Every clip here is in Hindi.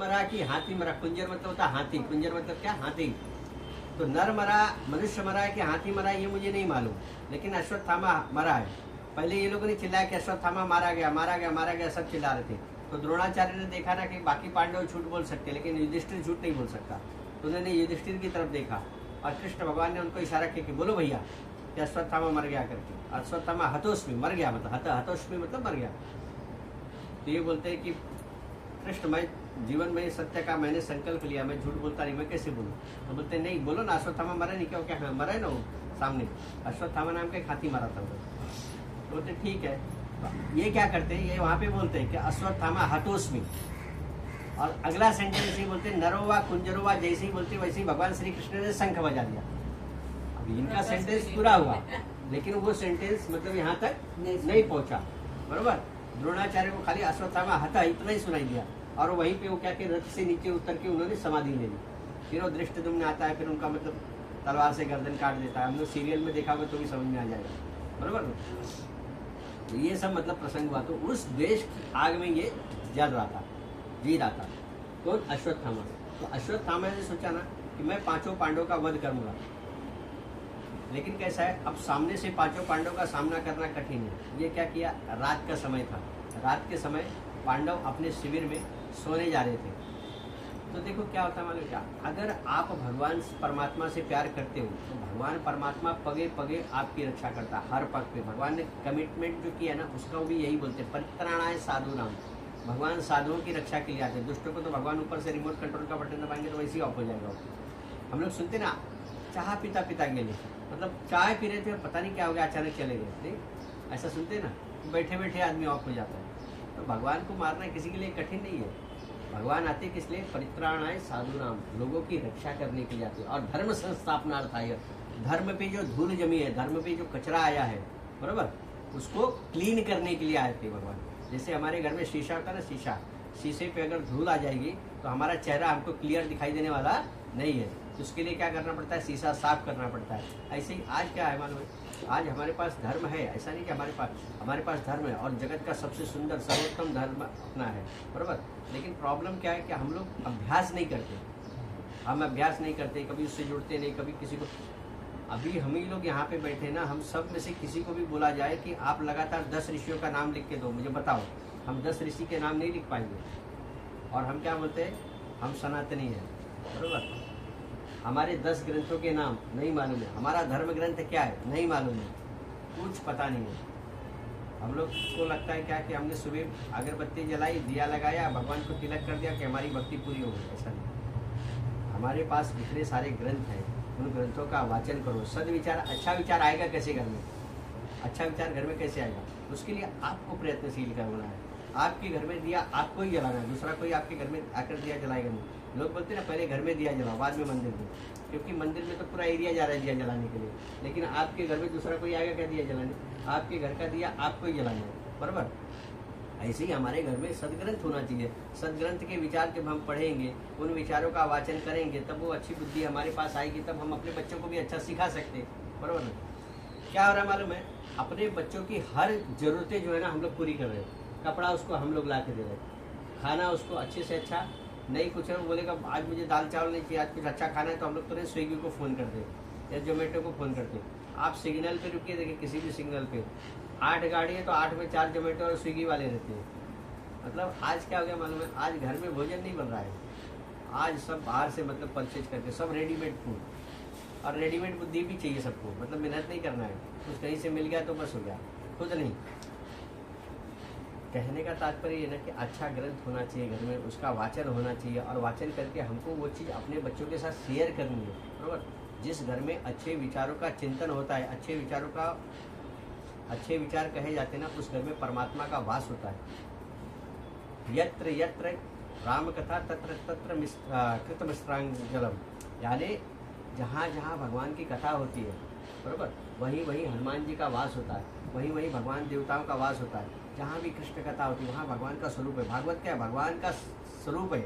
मरा कि हाथी मरा। कुंजर मतलब होता हाथी, कुंजर मतलब क्या, हाथी। तो नर मरा, मनुष्य मरा है कि हाथी मरा है, ये मुझे नहीं मालूम, लेकिन अश्वत्थामा मरा है। पहले ये लोगों ने चिल्लाया कि अश्वत्थामा मारा गया, मारा गया, मारा गया, सब चिल्ला रहे थे। तो द्रोणाचार्य ने देखा ना कि बाकी पांडव झूठ बोल सकते, लेकिन युधिष्ठिर झूठ नहीं बोल सकता। तो उन्होंने युधिष्ठिर की तरफ देखा और कृष्ण भगवान ने उनको इशारा किया कि बोलो भैया कि अश्वत्थामा मर गया करके। अश्वत्थामा हतोस्मी, मर गया मतलब हतोस्मी मतलब मर गया। तो ये बोलते हैं कि कृष्ण, मैं जीवन में सत्य का मैंने संकल्प लिया, मैं झूठ बोलता नहीं, मैं कैसे बोलूं? तो बोलते नहीं, बोलो ना, अश्वत्थामा मरा नहीं क्या? क्या मरा है ना वो सामने, अश्वत्थामा नाम का एक हाथी मारा था वो। तो बोलते ठीक है। ये क्या करते हैं, ये वहां पे बोलते हैं कि अश्वत्थामा हतोस्मी, और अगला सेंटेंस ही बोलते नरोवा कुंजरोवा, जैसे ही बोलते वैसे ही भगवान श्री कृष्ण ने शंख बजा दिया। अब इनका सेंटेंस पूरा हुआ, लेकिन वो सेंटेंस मतलब यहाँ तक नहीं पहुंचा, बरोबर। द्रोणाचार्य को खाली अश्वत्थामा हता इतना ही सुनाई दिया, और वहीं पे वो क्या कि रथ से नीचे उतर के उन्होंने समाधि ले ली। फिर वो धृष्टद्युम्न आता है, फिर उनका मतलब तलवार से गर्दन काट देता है। हम लोग सीरियल में देखा हुआ तो भी समझ में आ जाएगा, बरोबर। तो ये सब मतलब प्रसंग हुआ। तो उस देश की आग में ये जल रहा था, जी रहा था। कौन? अश्वत्थामा। तो अश्वत्थामा ने सोचा ना कि मैं पांचों पांडवों का वध करूंगा, लेकिन कैसा है, अब सामने से पांचों पांडवों का सामना करना कठिन है। ये क्या किया, रात का समय था, रात के समय पांडव अपने शिविर में सोने जा रहे थे। तो देखो क्या होता है, मालूम क्या, अगर आप भगवान परमात्मा से प्यार करते हो तो भगवान परमात्मा पगे पगे आपकी रक्षा करता है, हर पग पे। भगवान ने कमिटमेंट जो किया ना, उसका भी यही बोलते हैं, परित्राणाय साधु नाम। भगवान साधुओं की रक्षा के लिए आते हैं। दुष्टों को तो भगवान ऊपर से रिमोट कंट्रोल का बटन दबाएंगे तो वैसे ही ऑफ हो जाएगा। हम लोग सुनते ना, चाह पीता पीता गेले, मतलब चाय पी रहे थे, पता नहीं क्या हो गया, अचानक चले गए, नहीं ऐसा सुनते ना, बैठे बैठे आदमी ऑफ हो जाता है। तो भगवान को मारना किसी के लिए कठिन नहीं है। भगवान आते किस लिए, परित्राणाय साधु नाम, लोगों की रक्षा करने के लिए आते हैं। और धर्म संस्थापनार्थाय, धर्म पे जो धूल जमी है, धर्म पे जो कचरा आया है, बरोबर, उसको क्लीन करने के लिए आए थे भगवान। जैसे हमारे घर में शीशा होता है ना, शीशा, शीशे पे अगर धूल आ जाएगी तो हमारा चेहरा हमको क्लियर दिखाई देने वाला नहीं है। तो उसके लिए क्या करना पड़ता है, शीशा साफ करना पड़ता है। ऐसे ही आज क्या है मालूम है, आज हमारे पास धर्म है, ऐसा नहीं कि हमारे पास धर्म है, और जगत का सबसे सुंदर सर्वोत्तम धर्म अपना है, बराबर। लेकिन प्रॉब्लम क्या है कि हम लोग अभ्यास नहीं करते, हम अभ्यास नहीं करते, कभी उससे जुड़ते नहीं, कभी किसी को। अभी हम ही लोग यहाँ पे बैठे ना, हम सब में से किसी को भी बोला जाए कि आप लगातार 10 ऋषियों का नाम लिख के दो, मुझे बताओ, हम 10 ऋषि के नाम नहीं लिख पाएंगे। और हम क्या बोलते हैं, हम सनातनी हैं, बराबर। हमारे 10 ग्रंथों के नाम नहीं मालूम है, हमारा धर्म ग्रंथ क्या है नहीं मालूम है, कुछ पता नहीं है। हम लोग को लगता है क्या कि हमने सुबह अगरबत्ती जलाई, दिया लगाया, भगवान को तिलक कर दिया कि हमारी भक्ति पूरी हो गई। ऐसा नहीं, हमारे पास इतने सारे ग्रंथ हैं, उन ग्रंथों का वाचन करो। सदविचार, अच्छा विचार आएगा कैसे घर में, अच्छा विचार घर में कैसे आएगा, उसके लिए आपको प्रयत्नशील करना है। आपके घर में दिया आपको ही जलाना है, दूसरा कोई आपके घर में आकर दिया जलाएगा नहीं। लोग बोलते हैं ना, पहले घर में दिया जलाओ, बाद में मंदिर में, क्योंकि मंदिर में तो पूरा एरिया जा रहा है दिया जलाने के लिए, लेकिन आपके घर में दूसरा कोई आएगा क्या दिया जलाने, आपके घर का दिया आपको ही जलाना है, बराबर। ऐसे ही हमारे घर में सदग्रंथ होना चाहिए। सदग्रंथ के विचार जब हम पढ़ेंगे, उन विचारों का वाचन करेंगे, तब वो अच्छी बुद्धि हमारे पास आएगी, तब हम अपने बच्चों को भी अच्छा सिखा सकते हैं, बराबर ना। क्या हो रहा है मालूम है, अपने बच्चों की हर जरूरतें जो है ना हम लोग पूरी कर रहे हैं। कपड़ा उसको हम लोग ला के दे रहे हैं, खाना उसको अच्छे से अच्छा नहीं, कुछ है वो बोलेगा आज मुझे दाल चावल नहीं चाहिए, आज कुछ अच्छा खाना है, तो हम लोग तुरंत स्विगी को फ़ोन करते हैं या जोमेटो को फ़ोन करते हैं। आप सिग्नल पे रुकिए, देखिए किसी भी सिग्नल पे 8 गाड़ी है तो 8 में 4 जोमेटो और स्विगी वाले रहते हैं। मतलब आज क्या हो गया मालूम है, आज घर में भोजन नहीं बन रहा है, आज सब बाहर से मतलब परचेज करके, सब रेडीमेड फूड, और रेडीमेड बुद्धि भी चाहिए सबको, मतलब मेहनत नहीं करना है, कुछ कहीं से मिल गया तो बस हो गया, खुद नहीं। कहने का तात्पर्य ये ना कि अच्छा ग्रंथ होना चाहिए घर में, उसका वाचन होना चाहिए, और वाचन करके हमको वो चीज़ अपने बच्चों के साथ शेयर करनी है, बराबर। जिस घर में अच्छे विचारों का चिंतन होता है, अच्छे विचार कहे जाते हैं ना, उस घर में परमात्मा का वास होता है। यत्र यत्र राम कथा तत्र तत्र कृतमिश्रांजलम, यानी जहाँ जहाँ भगवान की कथा होती है, बराबर, वहीं वहीं हनुमान जी का वास होता है, वहीं वहीं भगवान देवताओं का वास होता है। जहाँ भी कृष्ण कथा होती है वहाँ भगवान का स्वरूप है। भागवत क्या है, भगवान का स्वरूप है।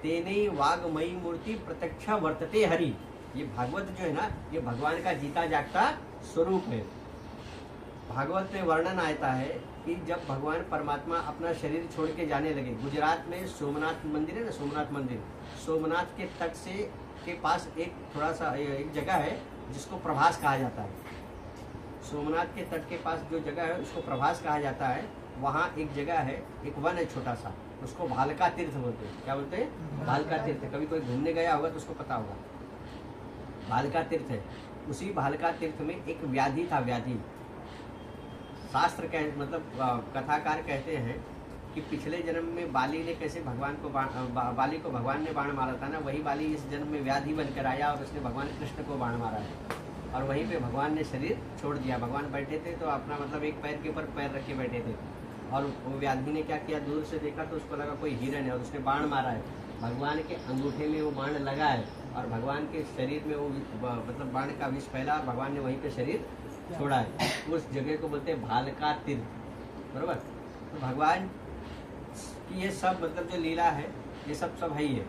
तेने वाग्मयी मूर्ति प्रत्यक्ष वर्तते हरि, ये भागवत जो है ना, ये भगवान का जीता जागता स्वरूप है। भागवत में वर्णन आता है कि जब भगवान परमात्मा अपना शरीर छोड़ के जाने लगे, गुजरात में सोमनाथ मंदिर है ना, सोमनाथ मंदिर, सोमनाथ के तट से के पास एक थोड़ा सा एक जगह है जिसको प्रभास कहा जाता है। सोमनाथ के तट के पास जो जगह है उसको प्रभास कहा जाता है। वहाँ एक जगह है, एक वन है छोटा सा, उसको भालका तीर्थ बोलते हैं। क्या बोलते हैं? भालका तीर्थ। कभी कोई घूमने गया होगा तो उसको पता होगा, भालका तीर्थ है। उसी भालका तीर्थ में एक व्याधि था, व्याधि। शास्त्र मतलब कथाकार कहते हैं कि पिछले जन्म में बाली ने कैसे भगवान को बाली को भगवान ने बाण मारा था ना, वही बाली इस जन्म में व्याधि बनकर आया और उसने भगवान कृष्ण को बाण मारा है। और वहीं पे भगवान ने शरीर छोड़ दिया। भगवान बैठे थे तो अपना मतलब एक पैर के ऊपर पैर रख के बैठे थे, और वो व्याधि ने क्या किया, दूर से देखा तो उसको लगा कोई हिरण है और उसने बाण मारा है। भगवान के अंगूठे में वो बाण लगा है और भगवान के शरीर में वो मतलब बाण का विष फैला और भगवान ने वहीं पे शरीर छोड़ा है। उस जगह को बोलते हैं भालका तीर्थ, बरोबर। तो भगवान की ये सब मतलब जो लीला है ये सब है ही है।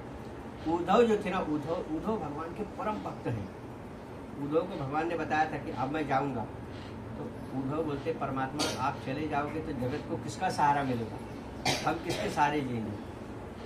उद्धव जो थे ना, उद्धव भगवान के परम भक्त हैं। उद्धव को भगवान ने बताया था कि अब मैं जाऊंगा, तो उद्धव बोलते परमात्मा आप चले जाओगे तो जगत को किसका सहारा मिलेगा, हम किसके सहारे जिएंगे।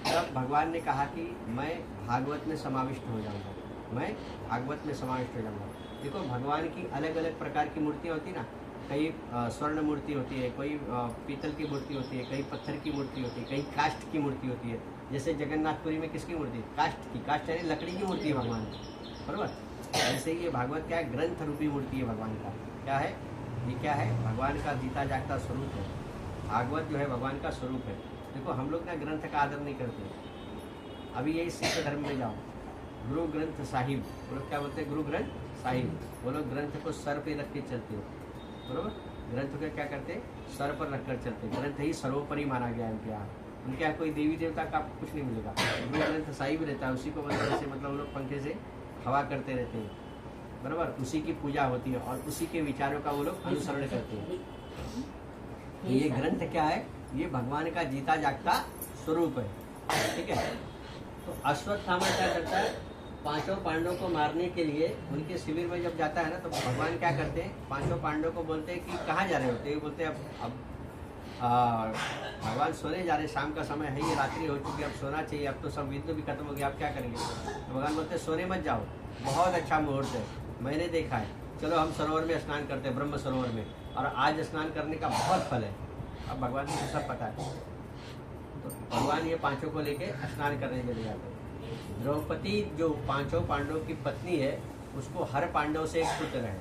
तब भगवान ने कहा कि मैं भागवत में समाविष्ट हो जाऊंगा, मैं भागवत में समाविष्ट हो जाऊंगा। देखो भगवान की अलग अलग प्रकार की मूर्तियाँ होती ना, कई स्वर्ण मूर्ति होती है, कोई पीतल की मूर्ति होती है, कई पत्थर की मूर्ति होती है, कई काष्ठ की मूर्ति होती है। जैसे जगन्नाथपुरी में किसकी मूर्ति है? काष्ठ की। काष्ठ यानी लकड़ी की मूर्ति है भगवान की, बराबर। ऐसे ही ये भागवत क्या है? ग्रंथ रूपी मूर्ति है भगवान का। क्या है ये? क्या है? भगवान का जीता जागता स्वरूप है। भागवत जो है भगवान का स्वरूप है। देखो हम लोग ना ग्रंथ का आदर नहीं करते। अभी यही सिख धर्म में जाओ, गुरु ग्रंथ साहिब, वो लोग क्या बोलते हैं? गुरु ग्रंथ साहिब। वो लोग ग्रंथ को सर पे रख के चलते हो, बरोबर। ग्रंथ को क्या करते? सर पर रख कर चलते। ग्रंथ ही सर्वोपरि माना गया है उनके यहाँ। उनके यहाँ कोई देवी देवता का आपको कुछ नहीं मिलेगा। गुरु ग्रंथ साहिब रहता है, उसी को मतलब वो लोग पंखे से हवा करते रहते हैं, बराबर। उसी की पूजा होती है और उसी के विचारों का वो लोग अनुसरण करते हैं। तो ये ग्रंथ क्या है? ये भगवान का जीता जागता स्वरूप है, ठीक है। तो अश्वत्थामा क्या करता है? पांचों पांडवों को मारने के लिए उनके शिविर में जब जाता है ना, तो भगवान क्या करते हैं? पांचों पांडवों को बोलते हैं कि कहाँ जा रहे होते हैं? बोलते हैं अब भगवान सोने जा रहे, शाम का समय है, ये रात्रि हो चुकी है, अब सोना चाहिए, अब तो सब युद्ध भी खत्म हो गया, आप क्या करेंगे? तो भगवान बोलते हैं सोने मत जाओ, बहुत अच्छा मुहूर्त है, मैंने देखा है, चलो हम सरोवर में स्नान करते हैं, ब्रह्म सरोवर में, और आज स्नान करने का बहुत फल है। अब भगवान को सब पता है, तो भगवान ये पांचों को लेके स्नान करने चले जाते हैं। द्रौपदी जो पांचों पांडवों की पत्नी है, उसको हर पांडव से एक पुत्र है,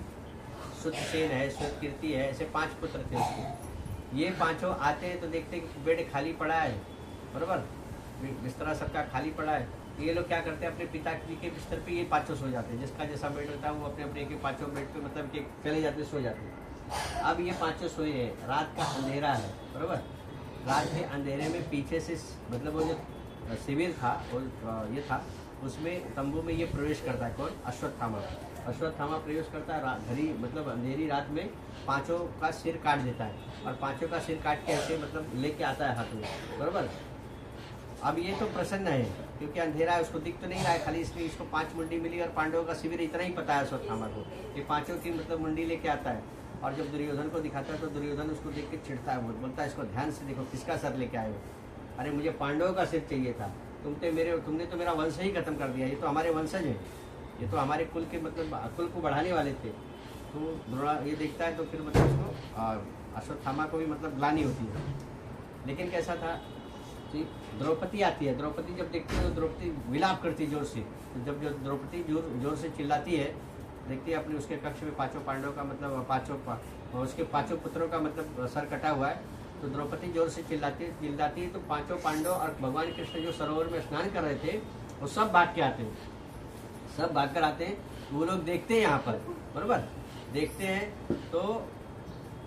सुतसेन है, सुतकीर्ति है, ऐसे 5 पुत्र थे उसके। ये पांचों आते हैं तो देखते हैं कि बेड खाली पड़ा है, बराबर, बिस्तरा सबका खाली पड़ा है। तो ये लोग क्या करते हैं? अपने पिता जी के बिस्तर पे ये पांचों सो जाते हैं। जिसका जैसा बेड होता है वो अपने अपने के पांचों बेड पे मतलब कि चले जाते, सो जाते हैं। अब ये पांचों सोए हैं, रात का अंधेरा है, बराबर। रात के अंधेरे में पीछे से मतलब वो जो शिविर था, वो ये था, उसमें तंबू में ये प्रवेश करता है। कौन? अश्वत्थामा। अश्वत्थामा प्रवेश करता है घड़ी मतलब अंधेरी रात में, पांचों का सिर काट देता है, और पांचों का सिर काट के ऐसे मतलब लेके आता है हाथ में, बराबर। अब ये तो प्रसन्न है क्योंकि अंधेरा है, उसको दिख तो नहीं रहा है, खाली इसलिए इसको 5 मुंडी मिली और पांडवों का शिविर इतना ही पता है अश्वत्थामा को, ये पांचों की मतलब मुंडी लेके आता है। और जब दुर्योधन को दिखाता है तो दुर्योधन उसको देख के चिढ़ता है, बोलता है इसको ध्यान से देखो, किसका सर लेके आए हो? अरे मुझे पांडवों का सिर चाहिए था, तुमने तो मेरा वंश ही खत्म कर दिया, ये तो हमारे वंशज हैं, ये तो हमारे कुल के मतलब कुल को बढ़ाने वाले थे। तो द्रोणा ये देखता है तो फिर मतलब उसको अश्वत्थामा को भी मतलब ग्लानि होती है। लेकिन कैसा था कि द्रौपदी आती है, द्रौपदी जब देखती है तो द्रौपदी विलाप करती है जोर से। तो जब जो द्रौपदी जोर से चिल्लाती है, देखती है अपने उसके कक्ष में पांचों पांडवों का मतलब उसके पांचों पुत्रों का मतलब सर कटा हुआ है। तो द्रौपदी जोर से चिल्लाती है तो पांचों पांडव और भगवान कृष्ण जो सरोवर में स्नान कर रहे थे वो सब भाग के आते हैं, सब भाग कर आते हैं। वो लोग देखते हैं यहाँ पर, बरोबर देखते हैं तो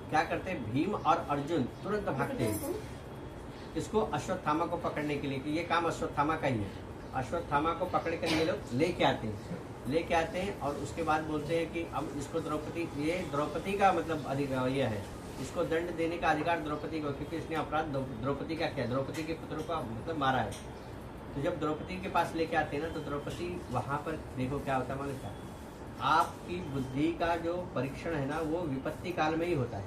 क्या करते हैं? भीम और अर्जुन तुरंत भागते हैं इसको अश्वत्थामा को पकड़ने के लिए, कि ये काम अश्वत्थामा का ही है। अश्वत्थामा को पकड़ कर ये लोग लेके आते हैं और उसके बाद बोलते हैं कि अब इसको द्रौपदी का मतलब अधिकार ये है, इसको दंड देने का अधिकार द्रौपदी को, क्योंकि इसने अपराध द्रौपदी का किया, द्रौपदी के पुत्रों का मतलब मारा है। तो जब द्रौपदी के पास लेके आते हैं ना, तो द्रौपदी वहाँ पर देखो क्या होता है मालूम क्या? आपकी बुद्धि का जो परीक्षण है ना, वो विपत्ति काल में ही होता है।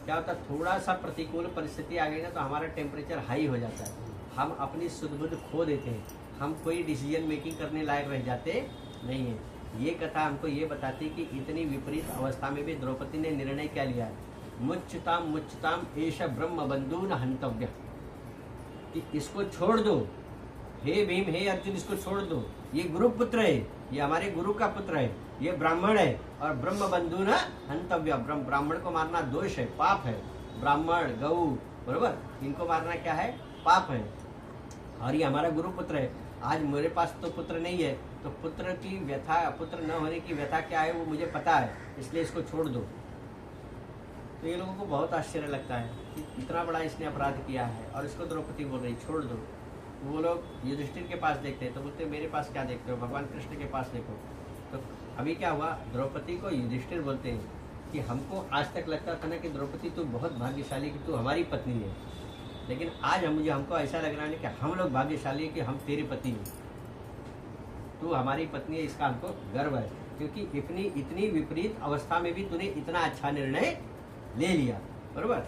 क्या होता है, थोड़ा सा प्रतिकूल परिस्थिति आ गई ना तो हमारा टेम्परेचर हाई हो जाता है, हम अपनी सुध बुध खो देते हैं, हम कोई डिसीजन मेकिंग करने लायक रह जाते नहीं है। ये कथा हमको ये बताती कि इतनी विपरीत अवस्था में भी द्रौपदी ने निर्णय क्या लिया है, मुच्यताम एष ब्रह्म बंधुन हंतव्य, कि इसको छोड़ दो, हे भीम हे अर्जुन इसको छोड़ दो, ये गुरु पुत्र है, ये हमारे गुरु का पुत्र है, ये ब्राह्मण है और ब्रह्म बंधु न हंतव्य, ब्राह्मण को मारना दोष है, पाप है, ब्राह्मण गऊ बरोबर इनको मारना क्या है, पाप है, और ये हमारा गुरु पुत्र है। आज मेरे पास तो पुत्र नहीं है, तो पुत्र की व्यथा, पुत्र न होने की व्यथा क्या है वो मुझे पता है, इसलिए इसको छोड़ दो। तो ये लोगों को बहुत आश्चर्य लगता है कि इतना बड़ा इसने अपराध किया है और इसको द्रौपदी बोल रही छोड़ दो। वो लोग युधिष्ठिर के पास देखते हैं तो बोलते मेरे पास क्या देखते हो, भगवान कृष्ण के पास देखो। तो अभी क्या हुआ, द्रौपदी को युधिष्ठिर बोलते हैं कि हमको आज तक लगता था ना कि द्रौपदी तू बहुत भाग्यशाली कि तू हमारी पत्नी है, लेकिन आज हमको ऐसा लग रहा है कि हम लोग भाग्यशाली है कि हम तेरी पत्नी हैं, तू हमारी पत्नी है, इसका हमको गर्व है, क्योंकि इतनी विपरीत अवस्था में भी तूने इतना अच्छा निर्णय ले लिया, बरोबर।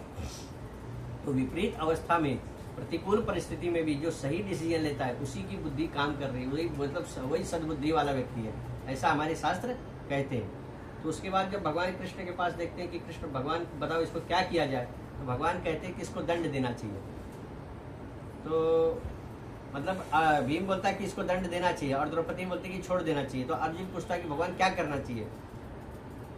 तो विपरीत अवस्था में, प्रतिकूल परिस्थिति में भी जो सही डिसीजन लेता है उसी की बुद्धि काम कर रही है, वही मतलब वही सद्बुद्धि वाला व्यक्ति है, ऐसा हमारे शास्त्र कहते हैं। तो उसके बाद जब भगवान कृष्ण के पास देखते हैं कि कृष्ण भगवान बताओ इसको क्या किया जाए, तो भगवान कहते हैं कि इसको दंड देना चाहिए। तो मतलब भीम बोलता है कि इसको दंड देना चाहिए और द्रौपदी बोलती है कि छोड़ देना चाहिए। तो अर्जुन पूछता है कि भगवान क्या करना चाहिए,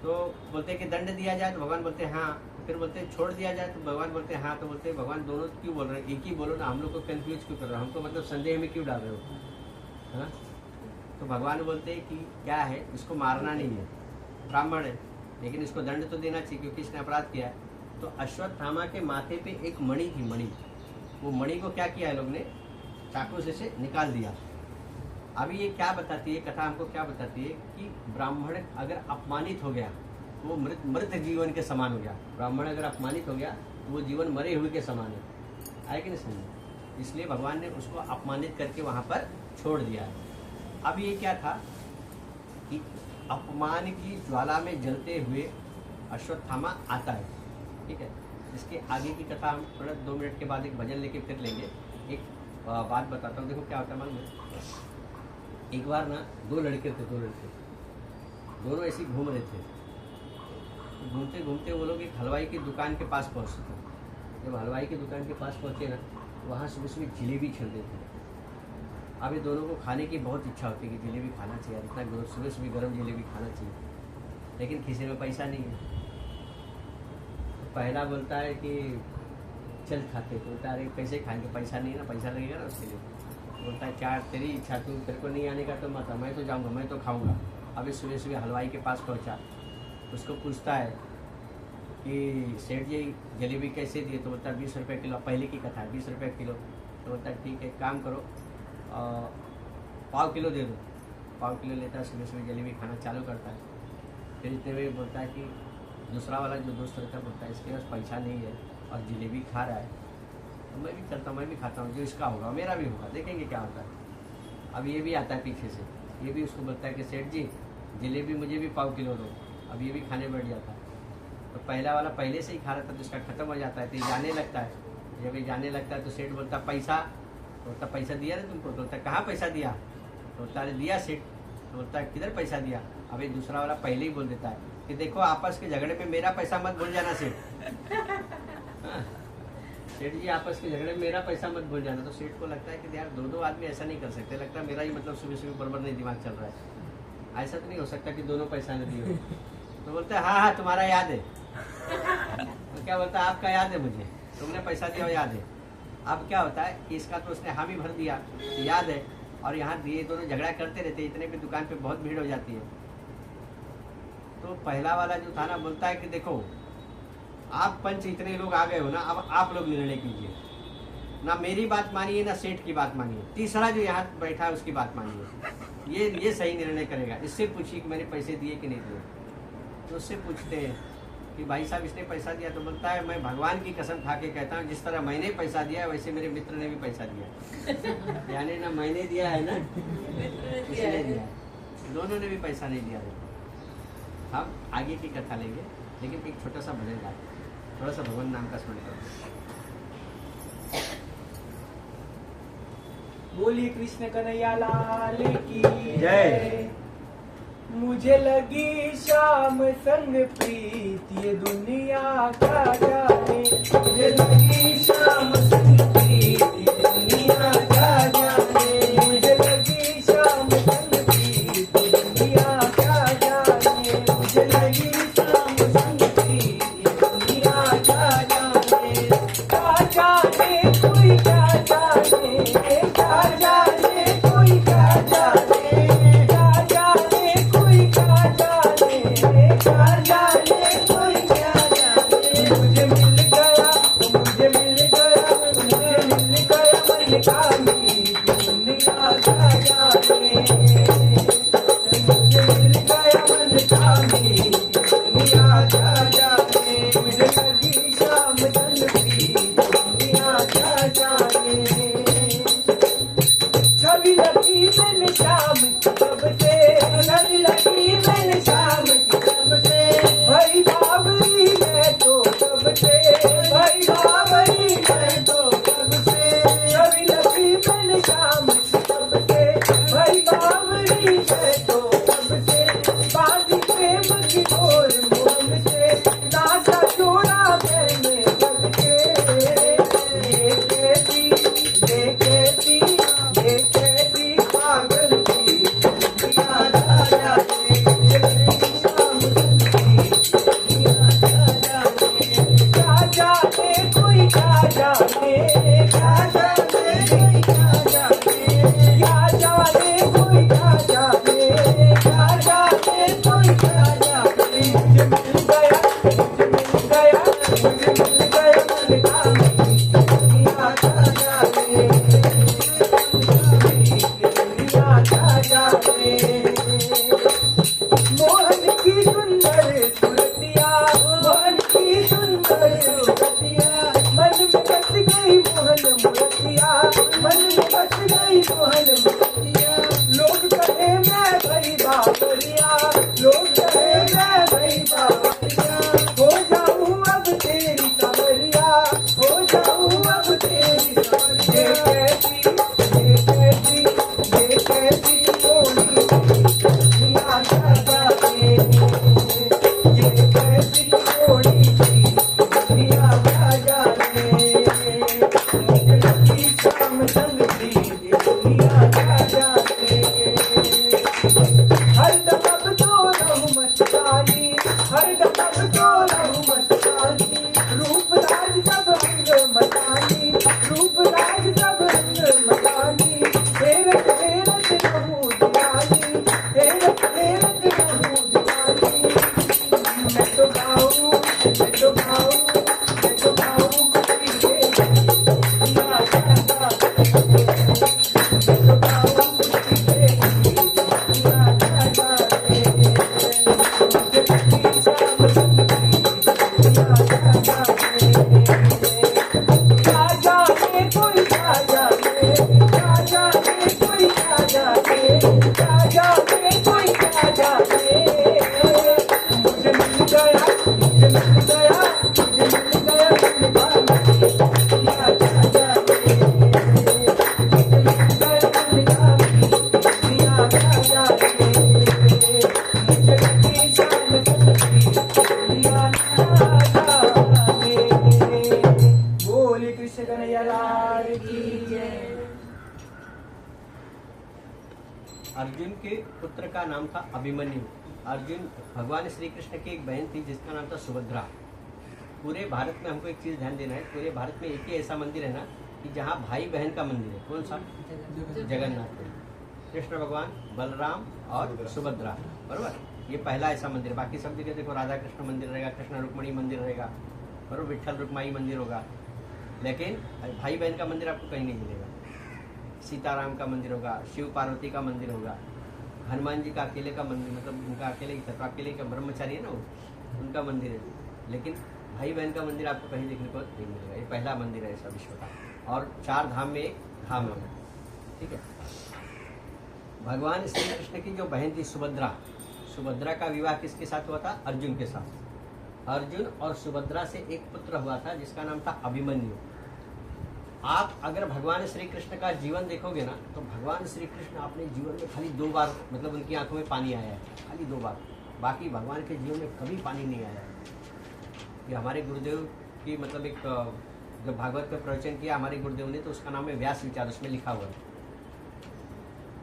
तो बोलते हैं कि दंड दिया जाए, तो भगवान बोलते हैं हाँ, फिर बोलते हैं छोड़ दिया जाए, तो भगवान बोलते हैं हाँ, तो बोलते हैं भगवान दोनों क्यों बोल रहे हैं, एक ही बोलो ना, हम लोग को कंफ्यूज क्यों कर रहे हो, हमको मतलब संदेह में क्यों डाल रहे हो, है ना। तो भगवान बोलते हैं कि क्या है, इसको मारना नहीं है, ब्राह्मण है, लेकिन इसको दंड तो देना चाहिए क्योंकि इसने अपराध किया है। तो अश्वत्थामा के माथे पे एक मणि थी, मणि, वो मणि को क्या किया है लोग ने, चाकू से निकाल दिया। अभी ये क्या बताती है कथा, हमको क्या बताती है कि ब्राह्मण अगर अपमानित हो गया वो मृत जीवन के समान हो गया, ब्राह्मण अगर अपमानित हो गया तो वो जीवन मरे हुए के समान है कि नहीं समझे, इसलिए भगवान ने उसको अपमानित करके वहाँ पर छोड़ दिया है। अब ये क्या था कि अपमान की ज्वाला में जलते हुए अश्वत्थामा आता है, ठीक है। इसके आगे की कथा हम थोड़ा 2 मिनट के बाद एक भजन लेके फिर लेंगे। एक बात बताता हूँ, देखो क्या होता है मालूम है, एक बार ना 2 लड़के थे, दोनों ऐसे घूम रहे थे, घूमते घूमते वो लोग एक हलवाई की दुकान के पास पहुँचते थे। जब हलवाई की दुकान के पास पहुँचे ना, वहाँ सुबह सुबह जलेबी छल रही थी। अब ये दोनों को खाने की बहुत इच्छा होती है कि जलेबी खाना चाहिए, इतना सुबह सुबह गर्म जलेबी खाना चाहिए, लेकिन किसी में पैसा नहीं है। तो पहला बोलता है कि चल खाते, तो बोलता है अरे कैसे खाएंगे, पैसा नहीं है ना, पैसा लगेगा ना उसके लिए। बोलता है क्या तेरी इच्छा, तू तेरे को नहीं आने का तो मत, मैं तो जाऊँगा, मैं तो खाऊँगा। अभी सुबह सुबह हलवाई के पास पहुँचा, उसको पूछता है कि सेठ जी जलेबी कैसे दिए, तो बोलता है 20 रुपये किलो, पहले की कथा है 20 रुपये किलो। तो बोलता है ठीक है, काम करो 1/4 किलो दे दो। 1/4 किलो लेता है, सुबह सुबह जलेबी खाना चालू करता है। फिर इतने में बोलता है कि दूसरा वाला जो दोस्त रहता है बोलता है इसके पास पैसा नहीं है और जलेबी खा रहा है, तो मैं भी चलता हूँ, मैं भी खाता हूँ, जो इसका होगा मेरा भी होगा, देखेंगे क्या होता है। अब ये भी आता है पीछे से, ये भी उसको बोलता है कि सेठ जी जलेबी मुझे भी 1/4 किलो दो। अब ये भी खाने बैठ जाता है। तो पहला वाला पहले से ही खा रहा था तो इसका खत्म हो जाता है, तो ये जाने लगता है। जब ये जाने लगता है तो सेठ बोलता पैसा, तो बोलता पैसा दिया ना तुमको, तो बोलता कहाँ पैसा दिया, तो बोलता अरे दिया सेठ। तो बोलता है किधर पैसा दिया। अब ये दूसरा वाला पहले ही बोल देता है कि देखो आपस के झगड़े में मेरा पैसा मत भूल जाना सेठ। सेठ जी आपस के झगड़े में मेरा पैसा मत भूल जाना। तो सेठ को लगता है कि यार 2 आदमी ऐसा नहीं कर सकते, लगता है मेरा ही मतलब सुबह सुबह बराबर नहीं दिमाग चल रहा है, ऐसा तो नहीं हो सकता कि दोनों पैसा नहीं दिए। तो बोलते हैं हाँ तुम्हारा याद है। तो क्या बोलता है आपका याद है मुझे, तुमने पैसा दिया याद है। अब क्या होता है कि इसका तो उसने हामी भर दिया, याद है, और यहाँ ये दोनों झगड़ा करते रहते, इतने पे दुकान पे बहुत भीड़ हो जाती है। तो पहला वाला जो था ना बोलता है कि देखो आप पंच इतने लोग आ गए हो ना, अब आप लोग निर्णय कीजिए, ना मेरी बात मानिए ना सेठ की बात मानिए, तीसरा जो यहाँ बैठा है उसकी बात मानिए, ये सही निर्णय करेगा। इससे पूछिए कि मैंने पैसे दिए कि नहीं दिए। तो उससे पूछते हैं कि भाई साहब इसने पैसा दिया, तो बोलता है मैं भगवान की कसम खा के कहता हूँ जिस तरह मैंने पैसा दिया वैसे मेरे मित्र ने भी पैसा दिया। यानी ना मैंने दिया है ना इसने दिया, दोनों ने भी पैसा नहीं दिया। हम आगे की कथा लेंगे, लेकिन एक छोटा सा भजन गाते। थोड़ा सा भगवान नाम का स्मरण करो। बोलिए कृष्ण कन्हैया लाल की जय। मुझे लगी शाम संग प्रीत ये दुनिया का जाने, मुझे लगी शाम संग प्रीत ये दुनिया का जाने, मुझे लगी शाम संग प्रीत ये दुनिया का जाने, मुझे लगी शाम संग प्रीत ये दुनिया का जाने, क्या जाने कोई क्या जाने, क्या जाने कोई क्या जाने, क्या जाने कोई क्या जाने, क्या जाने कोई क्या जाने, मुझे मिल गया, मुझे मिल गया, मुझे मिल गया मन का मीत दुनिया का जाने, मुझे मिल गया मन का मीत दुनिया का जाने, मुझे लगी शाम संग प्रीत दुनिया का जाने, छवि लगी मैंने शाम की कब से, छवि लगी मैंने शाम की कब से, भाई बाबरी मैं तो कब से, भाई बाबरी मैं तो कब से, छवि लगी मैंने शाम की कब से, भाई बाबरी मैं तो कब से, बाजी प्रेम की डोर मोल से, नाता जोड़ा मैंने बन के, ये कैसी ये कैसी पागल थी दुनिया जा जाने, शाम दुनिया जा जाने, क्या जाने कोई क्या जाने, क्या जाने कोई क्या जाने, क्या जाने कोई क्या जाने, क्या जाने कोई क्या जाने, मुझे मिल गया, मुझे मिल गया, मुझे मिल गया मन का मीत दुनिया का जाने, दुनिया का जाने, मोहन की सुंदर सुरतिया, मोहन की सुंदर सुरतिया, मन में बस गई मोहन मूर्तिया, मन में बस गई मोहन मूर्तिया, लोग कहे मैं भई बाबरिया, लोग कहे मैं भई बाबरिया, हो जाऊं अब तेरी सवरिया, हो जाऊं अब तेरी सवरिया, ये कैसी ये कैसी टोली दुनिया का जाने, ये कैसी टोली दुनिया का जाने, मुझे लगी शाम संग प्रीत दुनिया का जाने, हर दम तो रहूं मस्तानी, हर दम तो रहूं मस्तानी, रूप राज सब रंग मतानी, रूप राज सब रंग मतानी, हेरत हेरत रहूं दीवानी, हेरत हेरत रहूं दीवानी, मैं तो गाऊं, मैं तो गाऊं, मैं तो गाऊं खुशी से दुनिया का जाने, मैं तो गाऊं खुशी से दुनिया का जाने, मुझे लगी शाम संग प्रीत दुनिया का जाने, क्या जाने कोई क्या जाने, क्या जाने कोई क्या जाने, क्या जाने कोई क्या जाने, मुझे मिल गया, मुझे मिल गया, मुझे मिल गया मन का मीत दुनिया का जाने, मुझे मिल गया मन का मीत दुनिया का जाने, मुझे लगी शाम संग प्रीत दुनिया का जाने। बोले कृष्ण कन्हैया लाल की जय। अर्जुन के पुत्र का नाम था अभिमन्यु। अर्जुन भगवान श्री कृष्ण की एक बहन थी जिसका नाम था सुभद्रा। पूरे भारत में हमको एक चीज ध्यान देना है, पूरे भारत में एक ही ऐसा मंदिर है ना कि जहाँ भाई बहन का मंदिर है। कौन सा? जगन्नाथ पुरी। कृष्ण भगवान, बलराम और सुभद्रा, बरोबर। ये पहला ऐसा मंदिर। बाकी सब जगह देखो राधा कृष्ण मंदिर रहेगा, कृष्ण रुक्मणी मंदिर रहेगा, बरोबर, विठल रुक्माई मंदिर होगा, लेकिन भाई बहन का मंदिर आपको कहीं नहीं मिलेगा। सीताराम का मंदिर होगा, शिव पार्वती का मंदिर होगा, हनुमान जी का अकेले का मंदिर, मतलब उनका अकेले ही था, तो अकेले का ब्रह्मचारी है ना वो, उनका मंदिर है। लेकिन भाई बहन का मंदिर आपको कहीं देखने को नहीं मिलेगा। ये पहला मंदिर है ऐसा विश्व का, और 4 धाम में एक धाम है, ठीक है। भगवान श्री कृष्ण की जो बहन थी सुभद्रा, सुभद्रा का विवाह किसके साथ हुआ था? अर्जुन के साथ। अर्जुन और सुभद्रा से एक पुत्र हुआ था जिसका नाम था अभिमन्यु। आप अगर भगवान श्री कृष्ण का जीवन देखोगे ना, तो भगवान श्री कृष्ण अपने जीवन में खाली 2 बार मतलब उनकी आंखों में पानी आया है, खाली 2 बार। बाकी भगवान के जीवन में कभी पानी नहीं आया है। ये हमारे गुरुदेव की मतलब एक जब भागवत का प्रवचन किया हमारे गुरुदेव ने, तो उसका नाम है व्यास विचार, उसमें लिखा हुआ है।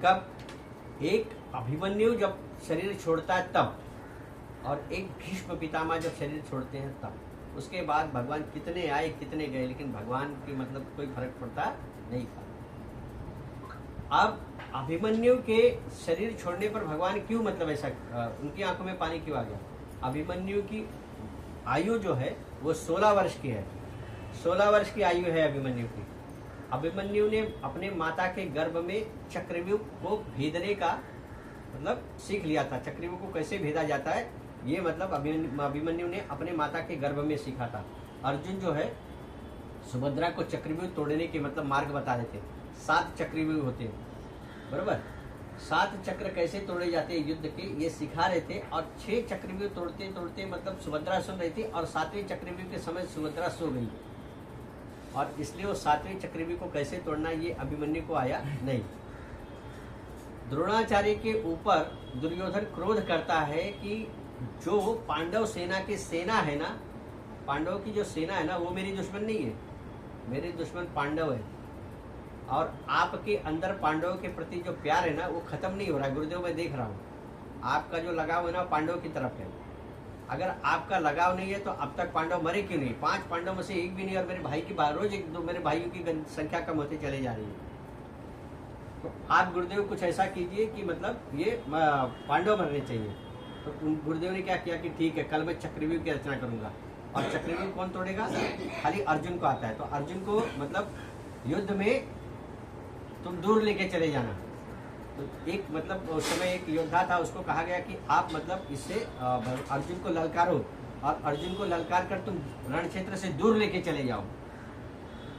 कब एक अभिमन्यु जब शरीर छोड़ता है तब, और एक भीष्म पितामह जब शरीर छोड़ते हैं तब। उसके बाद भगवान कितने आए कितने गए, लेकिन भगवान की मतलब कोई फर्क पड़ता नहीं था। अब अभिमन्यु के शरीर छोड़ने पर भगवान क्यों मतलब ऐसा उनकी आंखों में पानी क्यों आ गया? अभिमन्यु की आयु जो है वो 16 वर्ष की है। 16 वर्ष की आयु है अभिमन्यु की। अभिमन्यु ने अपने माता के गर्भ में चक्रव्यूह को भेदने का मतलब सीख लिया था। चक्रव्यूह को कैसे भेदा जाता है ये मतलब अभिमन्यु ने अपने माता के गर्भ में सीखा था। अर्जुन जो है सुभद्रा को चक्रव्यूह तोड़ने के मतलब मार्ग बता रहे थे। 7 चक्रव्यूह होते हैं, बरोबर। 7 चक्र कैसे तोड़े जाते हैं युद्ध के ये सिखा रहे थे। और 6 चक्रव्यूह तोड़ते तोड़ते मतलब सुभद्रा सुन रही थी, और 7वें चक्रव्यूह के समय सुभद्रा सो गई, और इसलिए वो 7वें चक्रव्यूह को कैसे तोड़ना ये अभिमन्यु को आया नहीं। द्रोणाचार्य के ऊपर दुर्योधन क्रोध करता है कि जो पांडव सेना की सेना है ना, पांडवों की जो सेना है ना, वो मेरी दुश्मन नहीं है, मेरे दुश्मन पांडव है। और आपके अंदर पांडवों के प्रति जो प्यार है ना वो खत्म नहीं हो रहा है। गुरुदेव मैं देख रहा हूँ आपका जो लगाव है ना पांडव की तरफ है। अगर आपका लगाव नहीं है तो अब तक पांडव मरे क्यों नहीं? 5 पांडव में से एक भी नहीं, और मेरे भाई की रोज 1-2 मेरे भाइयों की संख्या कम होती चले जा रही है। तो आप गुरुदेव कुछ ऐसा कीजिए कि मतलब ये पांडव मरने चाहिए। तो गुरुदेव ने क्या किया कि ठीक है, कल मैं चक्रव्यूह की रचना करूंगा। और चक्रव्यूह कौन तोड़ेगा? खाली अर्जुन को आता है। तो अर्जुन को मतलब युद्ध में तुम दूर लेके चले जाना। तो एक मतलब उस समय एक योद्धा था, उसको कहा गया कि आप मतलब इससे अर्जुन को ललकारो, और अर्जुन को ललकार कर तुम रण क्षेत्र से दूर लेके चले जाओ।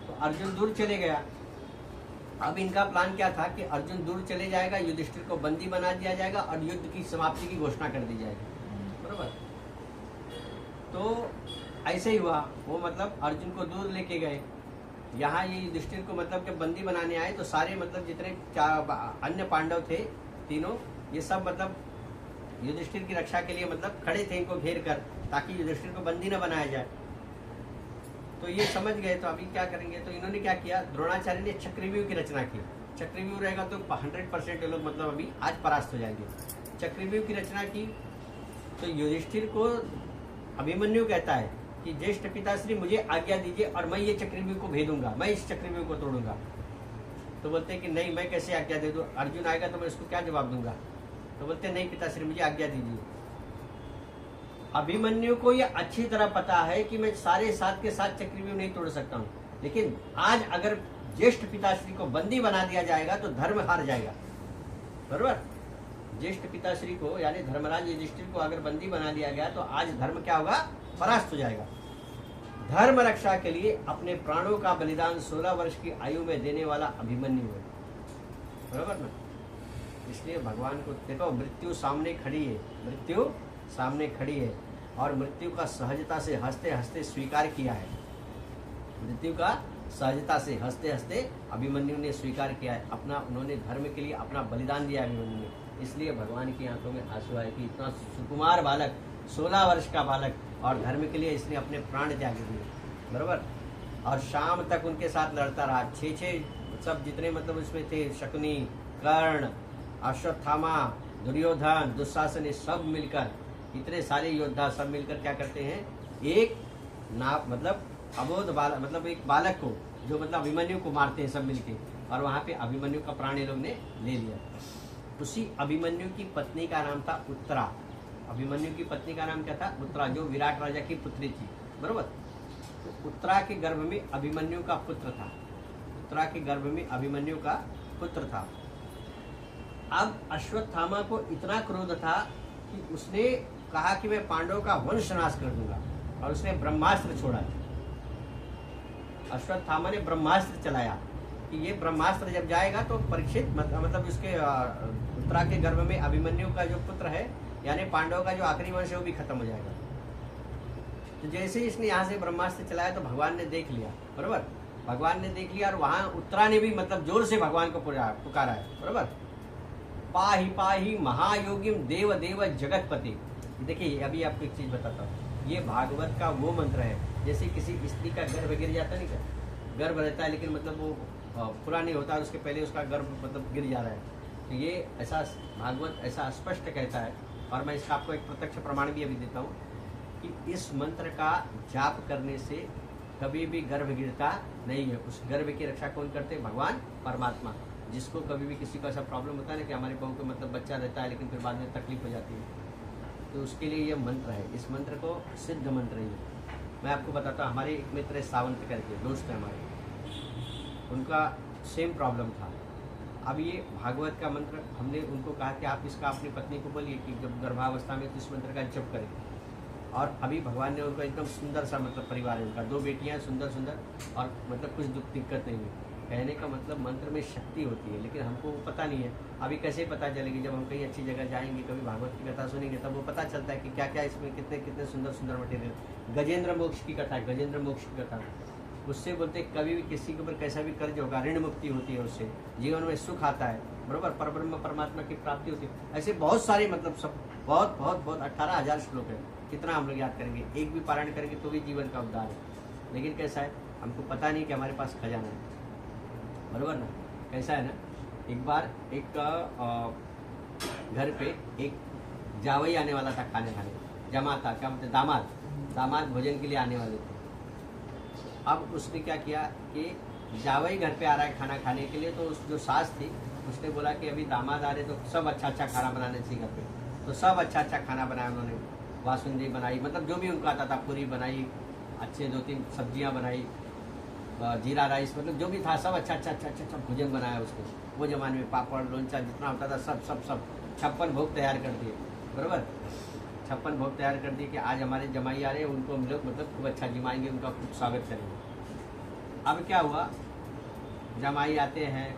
तो अर्जुन दूर चले गया। अब इनका प्लान क्या था कि अर्जुन दूर चले जाएगा, युधिष्ठिर को बंदी बना दिया जाएगा और युद्ध की समाप्ति की घोषणा कर दी जाएगी, बरोबर। तो ऐसे ही हुआ, वो मतलब अर्जुन को दूर लेके गए। यहाँ ये युधिष्ठिर को मतलब जब बंदी बनाने आए तो सारे मतलब जितने अन्य पांडव थे तीनों, ये सब मतलब युधिष्ठिर की रक्षा के लिए मतलब खड़े थे इनको घेर कर, ताकि युधिष्ठिर को बंदी न बनाया जाए। तो ये समझ गए, तो अभी क्या करेंगे? तो इन्होंने क्या किया, द्रोणाचार्य ने चक्रव्यूह की रचना की। चक्रव्यूह रहेगा तो 100% लोग मतलब अभी आज परास्त हो जाएंगे। चक्रव्यूह की रचना की तो युधिष्ठिर को अभिमन्यु कहता है कि ज्येष्ठ पिताश्री मुझे आज्ञा दीजिए और मैं ये चक्रव्यूह को भेदूंगा, मैं इस चक्रव्यूह को तोड़ूंगा। तो बोलते हैं कि नहीं, मैं कैसे आज्ञा दे दूं? अर्जुन आएगा तो मैं उसको क्या जवाब दूंगा? तो बोलते हैं नहीं पिताश्री मुझे आज्ञा दीजिए। अभिमन्यु को ये अच्छी तरह पता है कि मैं सारे 7 के 7 चक्रव्यूह नहीं तोड़ सकता हूँ, लेकिन आज अगर ज्येष्ठ पिताश्री को बंदी बना दिया जाएगा तो धर्म हार जाएगा, बरोबर। ज्येष्ठ पिताश्री को यानी धर्मराज युधिष्ठिर को अगर बंदी बना दिया गया तो आज धर्म क्या होगा? परास्त हो जाएगा। धर्म रक्षा के लिए अपने प्राणों का बलिदान 16 वर्ष की आयु में देने वाला अभिमन्यु है, बरोबर ना। इसलिए भगवान को देखो, मृत्यु सामने खड़ी है, मृत्यु सामने खड़ी है, और मृत्यु का सहजता से हंसते हंसते स्वीकार किया है। मृत्यु का सहजता से हंसते हंसते अभिमन्यु ने स्वीकार किया है अपना, उन्होंने धर्म के लिए अपना बलिदान दिया अभिमन्यु ने। इसलिए भगवान की आंखों में आंसू आए कि इतना सुकुमार बालक, 16 वर्ष का बालक, और धर्म के लिए इसने अपने प्राण त्याग दिए, बरोबर। और शाम तक उनके साथ लड़ता रहा। 6 सब जितने मतलब उसमें थे, शकुनी, कर्ण, अश्वत्थामा, दुर्योधन, दुशासन, ये सब मिलकर, इतने सारे योद्धा सब मिलकर क्या करते हैं, एक मतलब अबोध बालक, मतलब एक बालक को जो मतलब अभिमन्यु को मारते हैं सब मिलके, और वहां पे अभिमन्यु का प्राण ये लोग ने ले लिया। उसी अभिमन्यु की पत्नी का नाम था उत्तरा। अभिमन्यु की पत्नी का नाम क्या था? उत्तरा, जो विराट राजा की पुत्री थी, बरोबर। तो उत्तरा के गर्भ में अभिमन्यु का पुत्र था, उत्तरा के गर्भ में अभिमन्यु का पुत्र था। अब अश्वत्थामा को इतना क्रोध था कि उसने कहा कि मैं पांडवों का वंश नाश कर दूंगा, और उसने ब्रह्मास्त्र छोड़ा। अश्वत्थामा ने ब्रह्मास्त्र चलाया कि ये ब्रह्मास्त्र जब जाएगा तो परीक्षित मतलब उसके उत्तरा के गर्भ में अभिमन्यु का जो पुत्र है यानी पांडव का जो आखिरी वंश है वो भी खत्म हो जाएगा। तो जैसे ही इसने यहाँ से ब्रह्मास्त्र चलाया तो भगवान ने देख लिया, बरोबर। भगवान ने देख लिया और वहां उत्तरा ने भी मतलब जोर से भगवान को पुकारा है, बरोबर। पाही पाही महायोगिम देव देव जगतपति। देखिए अभी आपको एक चीज बताता हूँ, ये भागवत का वो मंत्र है, जैसे किसी स्त्री का गर्भ गिर जाता नहीं क्या, गर्भ रहता है लेकिन मतलब वो पूरा नहीं होता, उसके पहले उसका गर्भ मतलब गिर जा रहा है। तो ये ऐसा भागवत ऐसा स्पष्ट कहता है, और मैं इसका आपको एक प्रत्यक्ष प्रमाण भी अभी देता हूँ कि इस मंत्र का जाप करने से कभी भी गर्भ गिरता नहीं है। उस गर्भ की रक्षा कौन करते हैं? भगवान परमात्मा। जिसको कभी भी किसी को ऐसा प्रॉब्लम होता है ना कि हमारे बहू को मतलब बच्चा रहता है लेकिन फिर बाद में तकलीफ हो जाती है, तो उसके लिए ये मंत्र है। इस मंत्र को सिद्ध मंत्र ही है। मैं आपको बताता हूँ, हमारे एक मित्र है सावंत करके, दोस्त है हमारे, उनका सेम प्रॉब्लम था। अब ये भागवत का मंत्र हमने उनको कहा कि आप इसका अपनी पत्नी को बोलिए कि जब गर्भावस्था में तो इस मंत्र का जप करें। और अभी भगवान ने उनको एकदम सुंदर सा मतलब परिवार है उनका, 2 बेटियां सुंदर सुंदर, और मतलब कुछ दुख दिक्कत नहीं है। कहने का मतलब मंत्र में शक्ति होती है, लेकिन हमको वो पता नहीं है। अभी कैसे पता चलेगी? जब हम कहीं अच्छी जगह जाएंगे, कभी भागवत की कथा सुनेंगे, तब वो पता चलता है कि क्या क्या इसमें कितने कितने सुंदर सुंदर मटेरियल। गजेंद्र मोक्ष की कथा है, गजेंद्र मोक्ष की कथा, उससे बोलते कभी भी किसी के ऊपर कैसा भी कर्ज होगा, ऋण मुक्ति होती है, उससे जीवन में सुख आता है, बरोबर। परब्रह्म परमात्मा की प्राप्ति होती है। ऐसे बहुत सारे मतलब सब बहुत बहुत बहुत 18,000 श्लोक है। कितना हम लोग याद करेंगे? एक भी पारायण करेंगे तो भी जीवन का उद्धार है। लेकिन कैसा है, हमको पता नहीं कि हमारे पास खजाना है, बरोबर ना। कैसा है ना, एक बार एक घर पे एक जावई आने वाला था खाने, जमा था, क्या बोलते, दामाद भोजन के लिए आने वाले थे। अब उसने क्या किया कि जावई घर पे आ रहा है खाना खाने के लिए, तो उस जो सास थी उसने बोला कि अभी दामाद आ रहे तो सब अच्छा अच्छा खाना बनाने चाहिए घर पे। तो सब अच्छा अच्छा खाना बनाया उन्होंने, बासुंदी बनाई, मतलब जो भी उनको आता था, पूरी बनाई, अच्छे 2-3 सब्जियां बनाई, जीरा राइस, मतलब जो भी था सब अच्छा अच्छा अच्छा अच्छा भोजन बनाया उसने। वो जमाने में पापड़ लोंचा जितना होता था सब सब सब 56 भोग तैयार कर दिए, बराबर। 56 भोग तैयार कर दिए कि आज हमारे जमाई आ रहे हैं, उनको हम लोग मतलब खूब अच्छा जिमाएंगे, उनका खूब स्वागत करेंगे। अब क्या हुआ, जमाई आते हैं,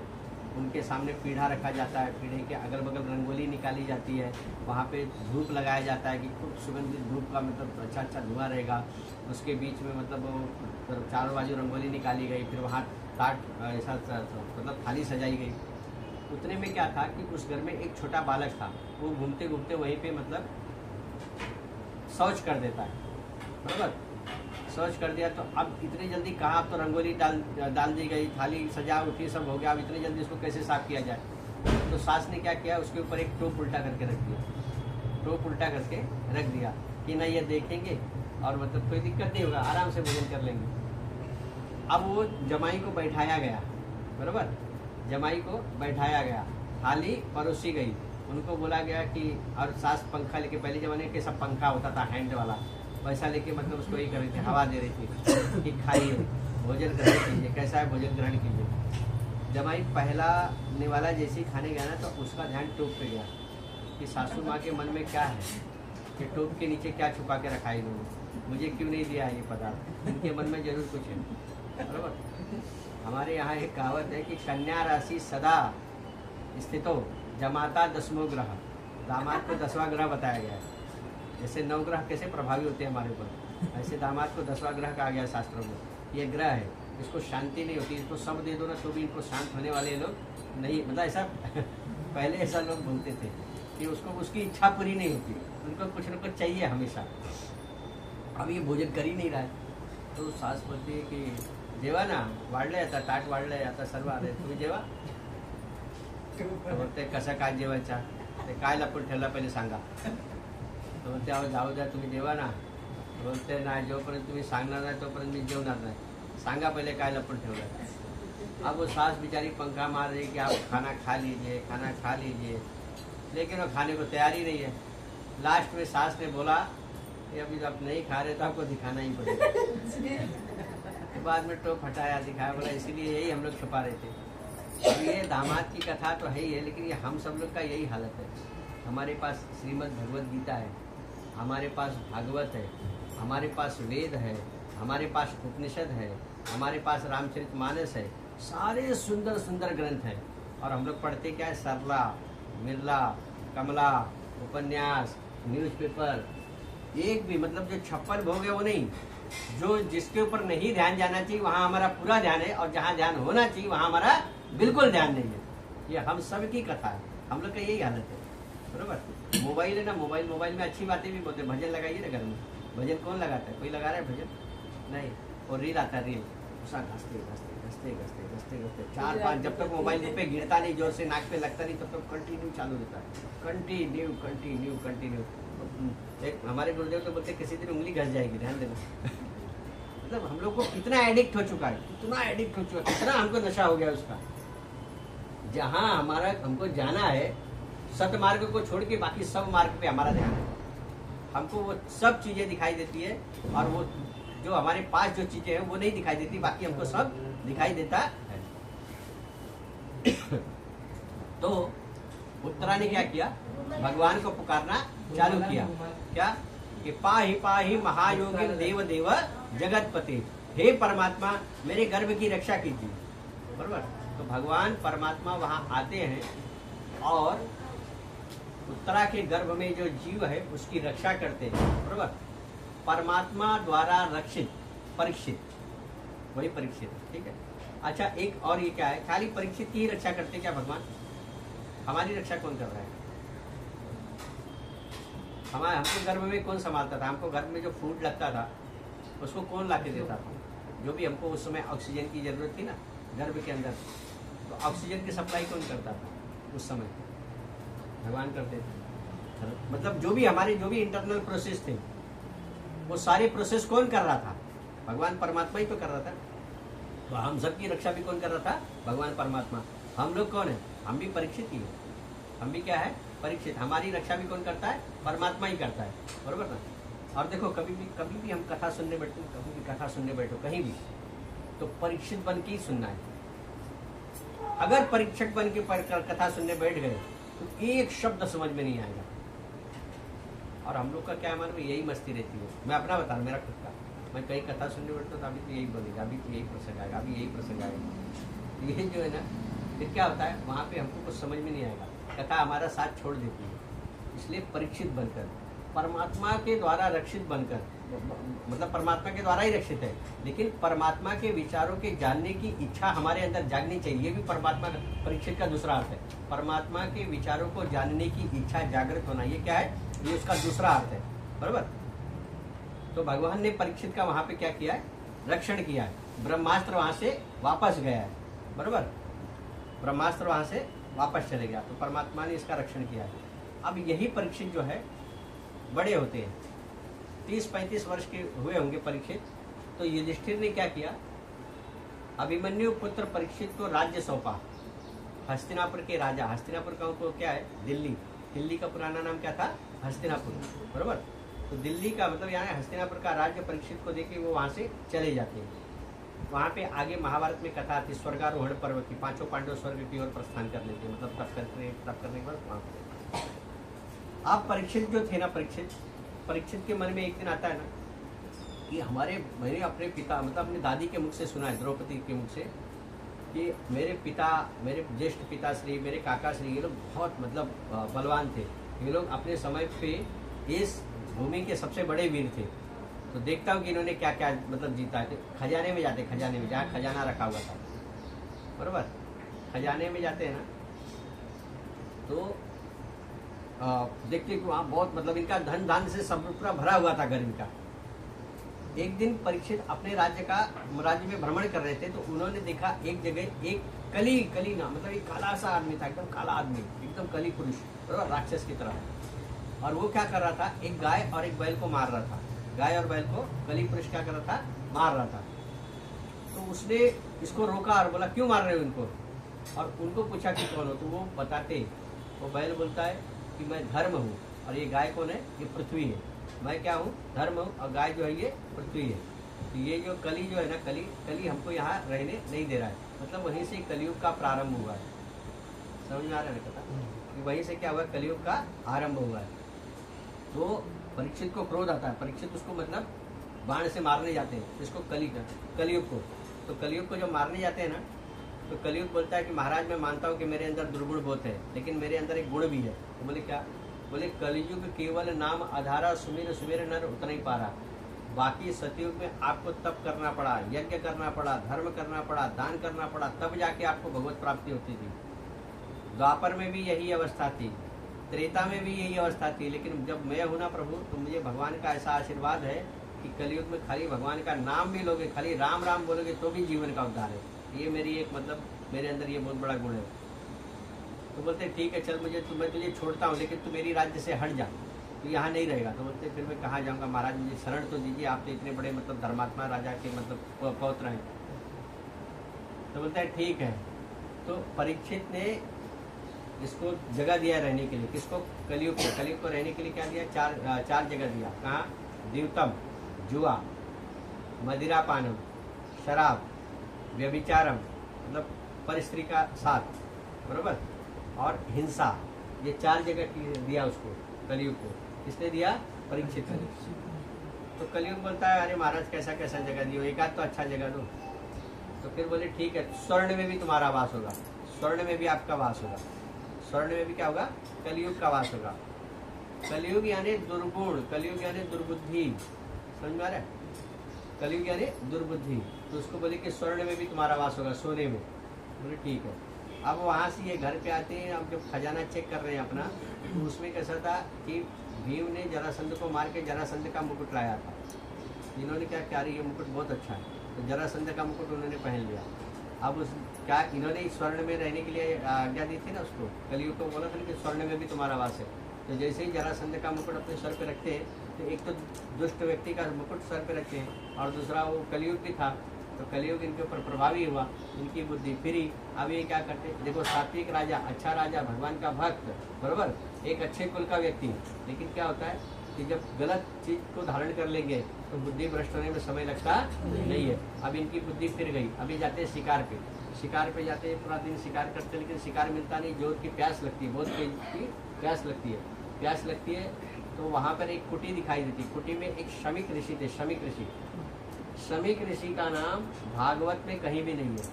उनके सामने पीढ़ा रखा जाता है, पीढ़े के अगल बगल रंगोली निकाली जाती है, वहाँ पे धूप लगाया जाता है कि खूब सुगंधित धूप का मतलब अच्छा अच्छा धुआं रहेगा। उसके बीच में मतलब वो चारों बाजू रंगोली निकाली गई, फिर वहाँ ताट ऐसा मतलब थाली सजाई गई। उतने में क्या था कि उस घर में एक छोटा बालक था, वो घूमते घूमते वहीं पे मतलब शौच कर देता है, बराबर। शौच कर दिया तो अब इतनी जल्दी कहाँ, अब तो रंगोली डाल दी गई, थाली सजा उठी, सब हो गया, अब इतनी जल्दी उसको कैसे साफ किया जाए। तो सास ने क्या किया, उसके ऊपर एक टोप उल्टा करके रख दिया, टोप उल्टा करके रख दिया कि नहीं ये देखेंगे और मतलब कोई दिक्कत नहीं होगा, आराम से भोजन कर लेंगे। अब वो जमाई को बैठाया गया, बराबर, जमाई को बैठाया गया, थाली परोसी गई, उनको बोला गया कि, और सास पंखा लेके, पहले जमाने के सब पंखा होता था हैंड वाला, वैसा लेके मतलब उसको यही कर रही थी, हवा दे रही थी कि खाइए, भोजन ग्रहण कीजिए, कैसा है भोजन ग्रहण कीजिए। जमाई पहला निवाला जैसे ही खाने गया ना, तो उसका ध्यान टोप पे गया कि सासू माँ के मन में क्या है, कि टोप के नीचे क्या छुपा के रखा है इन्होंने, मुझे क्यों नहीं दिया ये पदार्थ, इनके मन में जरूर कुछ है, बराबर। हमारे यहाँ एक कहावत है कि कन्या राशि सदा स्थितो जमाता 10वां ग्रह, दामाद को 10वां ग्रह बताया गया है। जैसे 9 ग्रह कैसे प्रभावी होते हैं हमारे ऊपर, ऐसे दामाद को 10वां ग्रह कहा गया शास्त्रों में। ये ग्रह है, इसको शांति नहीं होती, इसको सब दे दो ना तो भी इनको शांत होने वाले लोग नहीं, मतलब ऐसा पहले ऐसा लोग बोलते थे कि उसको उसकी इच्छा पूरी नहीं होती, उनको कुछ न कुछ चाहिए हमेशा। अब ये भोजन कर ही नहीं रहा है, तो सास बोलती है कि जेवा ना, वाढलंय आता, ताट वाढलंय आता, सर्व आले, तुम्ही जेवा। बोलते कसं काय जेवायचा, ते काय लपून ठेवला पहिले सांगा। तो बोलते अहो जाऊ द्या, तुम्ही जेवा ना। बोलते नाही, जोपर्यंत तुम्ही सांगणार नाही तोपर्यंत मी जेवणार नाही, सांगा पहले काय लपून ठेवलं। अब वो सास बेचारी पंखा मार रही कि आप खाना खा लीजिए, खाना खा लीजिए, लेकिन वो खाने को तैयार ही नहीं है। लास्ट में सास ने बोला कि अभी आप नहीं खा रहे तो आपको दिखाना ही पड़ेगा। तो बाद में टोप हटाया, दिखाया, बोला इसीलिए यही हम लोग छुपा रहे थे। अब ये दामाद की कथा तो है ही है, लेकिन ये हम सब लोग का यही हालत है। हमारे पास श्रीमद् भगवद गीता है, हमारे पास भागवत है, हमारे पास वेद है, हमारे पास उपनिषद है, हमारे पास रामचरितमानस है, सारे सुंदर सुंदर ग्रंथ हैं। और हम लोग पढ़ते क्या है, सरला, मिरला, कमला, उपन्यास, न्यूज़पेपर, एक भी मतलब जो 56 भोग है वो नहीं, जो जिसके ऊपर नहीं ध्यान जाना चाहिए वहाँ हमारा पूरा ध्यान है, और जहाँ ध्यान होना चाहिए वहाँ हमारा बिल्कुल ध्यान नहीं है। ये हम सब की कथा है, हम लोग का यही हालत है। बरोबर, मोबाइल है ना, मोबाइल में अच्छी बातें भी बोलते हैं, भजन लगाइए ना घर में। भजन कौन लगाता है? कोई लगा रहा है भजन? नहीं। और रील आता है, रील उसा घसते घसते घसते घसते घसते घसते 4-5, जब तक मोबाइल मुँह पे गिरता नहीं, जोर से नाक पे लगता नहीं, तब तक कंटिन्यू चालू रहता है, कंटिन्यू कंटिन्यू कंटिन्यू। एक हमारे गुरुदेव तो बोलते किसी दिन उंगली घस जाएगी, ध्यान देना। मतलब हम लोग को कितना एडिक्ट हो चुका है, कितना एडिक्ट हो चुका है, कितना हमको नशा हो गया उसका। जहाँ हमारा हमको जाना है सतमार्ग को छोड़ के बाकी सब मार्ग पे हमारा ध्यान है। हमको वो सब चीजें दिखाई देती है, और वो जो हमारे पास जो चीजें हैं वो नहीं दिखाई देती, बाकी हमको सब दिखाई देता है। तो उत्तरा ने क्या किया? भगवान को पुकारना चालू किया। क्या कि पाहि पाहि महायोगी देव देव जगतपति, हे परमात्मा मेरे गर्भ की रक्षा कीजिए। बरोबर, तो भगवान परमात्मा वहां आते हैं और उत्तरा के गर्भ में जो जीव है उसकी रक्षा करते हैं। बरोबर, परमात्मा द्वारा रक्षित परीक्षित, वही परीक्षित, ठीक है। अच्छा, एक और ये क्या है, खाली परीक्षित की ही रक्षा करते क्या भगवान? हमारी रक्षा कौन कर रहा है? हमारे हमको गर्भ में कौन संभालता था? हमको गर्भ में जो फूड लगता था उसको कौन ला के देता था? जो भी हमको उस समय ऑक्सीजन की जरूरत थी ना गर्भ के अंदर, तो ऑक्सीजन की सप्लाई कौन करता था उस समय? भगवान करते थे। मतलब जो भी हमारे जो भी इंटरनल प्रोसेस थे वो सारे प्रोसेस कौन कर रहा था? भगवान परमात्मा ही तो कर रहा था। तो हम सब की रक्षा भी कौन कर रहा था? भगवान परमात्मा। हम लोग कौन है? हम भी परीक्षित ही है। हम भी क्या है? परीक्षित। हमारी रक्षा भी कौन करता है? परमात्मा ही करता है। बरोबर ना? और देखो, कभी भी हम कथा सुनने बैठो, कभी भी कथा सुनने बैठो कहीं भी, तो परीक्षित बन के ही सुनना है। अगर परीक्षक बन के कथा सुनने बैठ गए तो एक शब्द समझ में नहीं आएगा। और हम लोग का क्या मालूम, यही मस्ती रहती है। मैं अपना बता रहा हूँ, मेरा खुद का। मैं कहीं कथा सुनने बैठता तो अभी तो यही बोलेगा, अभी तो यही प्रसंग आएगा, अभी यही प्रसंग आएगा। ये जो है ना, फिर क्या होता है, वहाँ पे हमको कुछ समझ में नहीं आएगा, कथा हमारा साथ छोड़ देती है। इसलिए परीक्षित बनकर, परमात्मा के द्वारा रक्षित बनकर, मतलब परमात्मा के द्वारा ही रक्षित है, लेकिन परमात्मा के विचारों के जानने की इच्छा हमारे अंदर जागनी चाहिए। ये भी परमात्मा परीक्षित का दूसरा अर्थ है। परमात्मा के विचारों को जानने की इच्छा जागृत होना, ये क्या है? ये उसका दूसरा अर्थ है। बरोबर, तो भगवान ने परीक्षित का वहां पे क्या किया है? रक्षण किया है। ब्रह्मास्त्र वहां से वापस गया है। बरोबर, ब्रह्मास्त्र वहां से वापस चले गया, तो परमात्मा ने इसका रक्षण किया है। अब यही परीक्षित जो है बड़े होते हैं, 30-35 वर्ष के हुए होंगे परीक्षित। तो युधिष्ठिर ने क्या किया? अभिमन्यु पुत्र परीक्षित को राज्य सौंपा। हस्तिनापुर के राजा, हस्तिनापुर का उनको क्या है? दिल्ली। दिल्ली का पुराना नाम क्या था? हस्तिनापुर। बरोबर, तो दिल्ली का मतलब यहाँ हस्तिनापुर का राज्य परीक्षित को देके वो वहाँ से चले जाते हैं। वहाँ पे आगे महाभारत में कथा आती, स्वर्गारोहण पर्व की। 5 पांडव स्वर्ग की ओर प्रस्थान कर लेते, मतलब तप करने के बाद वहाँ पे। आप परीक्षित जो थे ना, परीक्षित के मन में एक दिन आता है ना कि मैंने अपने पिता, मतलब अपनी दादी के मुख से सुना है, द्रौपदी के मुख से, कि मेरे पिता, मेरे ज्येष्ठ पिताश्री, मेरे काका श्री, ये लोग बहुत मतलब बलवान थे। ये लोग अपने समय पे इस भूमि के सबसे बड़े वीर थे। तो देखता हूँ कि इन्होंने क्या क्या मतलब जीता है। खजाने में जाते, खजाने में, जहाँ खजाना रखा हुआ था, बरोबर, खजाने में जाते हैं ना, तो देखते कि वहाँ बहुत मतलब इनका धन धान से सब पूरा भरा हुआ था घर इनका। एक दिन परीक्षित अपने राज्य में भ्रमण कर रहे थे, तो उन्होंने देखा एक जगह एक कली ना, मतलब एक काला सा आदमी था, एकदम काला आदमी, एकदम कली पुरुष, बरोबर, राक्षस की तरह। और वो क्या कर रहा था? एक गाय और एक बैल को मार रहा था। गाय और बैल को कली पुरुष क्या कर रहा था? मार रहा था। तो उसने इसको रोका और बोला, क्यों मार रहे हो इनको? और उनको पूछा कि कौन हो, तो वो बताते। वो बैल बोलता है कि मैं धर्म हूँ, और ये गाय कौन है? ये पृथ्वी है। मैं क्या हूँ? धर्म हूँ, और गाय जो है ये पृथ्वी है। तो ये जो कली जो है ना, कली हमको यहाँ रहने नहीं दे रहा है। मतलब वहीं से कलयुग का प्रारंभ हुआ है। समझ में आ रहा है ना कथा? वहीं से क्या हुआ? कलयुग का आरंभ हुआ है। तो परीक्षित को क्रोध आता है। परीक्षित उसको मतलब बाण से मारने जाते हैं, इसको कलयुग को। तो कलयुग को जब मारने जाते हैं ना, तो कलयुग बोलता है कि महाराज मैं मानता हूँ कि मेरे अंदर दुर्गुण बहुत है, लेकिन मेरे अंदर एक गुण भी है। तो बोले क्या? बोले कलयुग केवल नाम आधारा, सुमिर सुमिर नर उतना ही पारा। बाकी सतयुग में आपको तप करना पड़ा, यज्ञ करना पड़ा, धर्म करना पड़ा, दान करना पड़ा, तब जाके आपको भगवत प्राप्ति होती थी। द्वापर में भी यही अवस्था थी, त्रेता में भी यही अवस्था थी। लेकिन जब मैं हूं ना प्रभु, तो मुझे भगवान का ऐसा आशीर्वाद है कि कलयुग में खाली भगवान का नाम भी लोगे, खाली राम राम बोलोगे तो भी जीवन का उद्धार है। ये मेरी एक मतलब मेरे अंदर ये बहुत बड़ा गुण है। तो बोलते ठीक है चल मुझे मैं तुझे छोड़ता हूँ, लेकिन तू मेरी राज्य से हट जा, तो यहाँ नहीं रहेगा। तो बोलते फिर मैं कहाँ जाऊँगा महाराज, मुझे शरण तो दीजिए, आप तो इतने बड़े मतलब धर्मात्मा राजा के मतलब पौत्र हैं। तो बोलते हैं ठीक है। तो परीक्षित ने इसको जगह दिया रहने के लिए, किसको? कलयुग को। कलयुग को रहने के लिए क्या दिया? चार जगह दिया। कहाँ? द्यूतम, जुआ, मदिरा पानम, शराब, व्यभिचारम मतलब परस्त्री का साथ, बरोबर, और हिंसा। ये 4 जगह दिया उसको, कलयुग को। किसने दिया? परीक्षित ने। तो कलयुग बोलता है अरे महाराज कैसा कैसा जगह दियो, एक आध तो अच्छा जगह दो। तो फिर बोले ठीक है, स्वर्ण में भी तुम्हारा वास होगा, स्वर्ण में भी आपका वास होगा। स्वर्ण में भी क्या होगा? कलयुग का वास होगा। कलयुग यानी दुर्गुण, कलयुग यानी दुर्बुद्धि, समझ में आ रहा है? कलयुग यानी दुर्बुद्धि। तो उसको बोले कि स्वर्ण में भी तुम्हारा वास होगा, सोने में। बोले ठीक है। अब वहाँ से ये घर पे आते हैं, अब जब खजाना चेक कर रहे हैं अपना, तो उसमें कैसा था कि भीम ने जरासंध को मार के जरासंध का मुकुट लाया था। इन्होंने क्या किया, ये मुकुट बहुत अच्छा है, तो जरासंध का मुकुट उन्होंने पहन लिया। अब उस क्या इन्होंने स्वर्ण में रहने के लिए आज्ञा दी थी ना उसको, कलयुग को बोला था कि स्वर्ण में भी तुम्हारा वास है। तो जैसे ही जरासंध का मुकुट अपने सर पे रखते हैं, तो एक तो दुष्ट व्यक्ति का मुकुट सर पे रखते हैं, और दूसरा वो कलयुग भी था, तो कलयुग इनके ऊपर प्रभावी हुआ, इनकी बुद्धि फिरी। अब ये क्या करते, देखो सात्विक राजा, अच्छा राजा, भगवान का भक्त, बरोबर, एक अच्छे कुल का व्यक्ति। लेकिन क्या होता है कि जब गलत चीज को धारण कर लेंगे तो बुद्धि भ्रष्ट होने में समय लगता नहीं है। अब इनकी बुद्धि फिर गई। अभी जाते हैं शिकार पे, शिकार पे जाते हैं, पूरा दिन शिकार करते, लेकिन शिकार मिलता नहीं। जोत की प्यास लगती है, बहुत तेज की प्यास लगती है। प्यास लगती है तो वहाँ पर एक कुटी दिखाई देती, कुटी में एक शमिक ऋषि थे। शमिक ऋषि, शमिक ऋषि का नाम भागवत में कहीं भी नहीं है,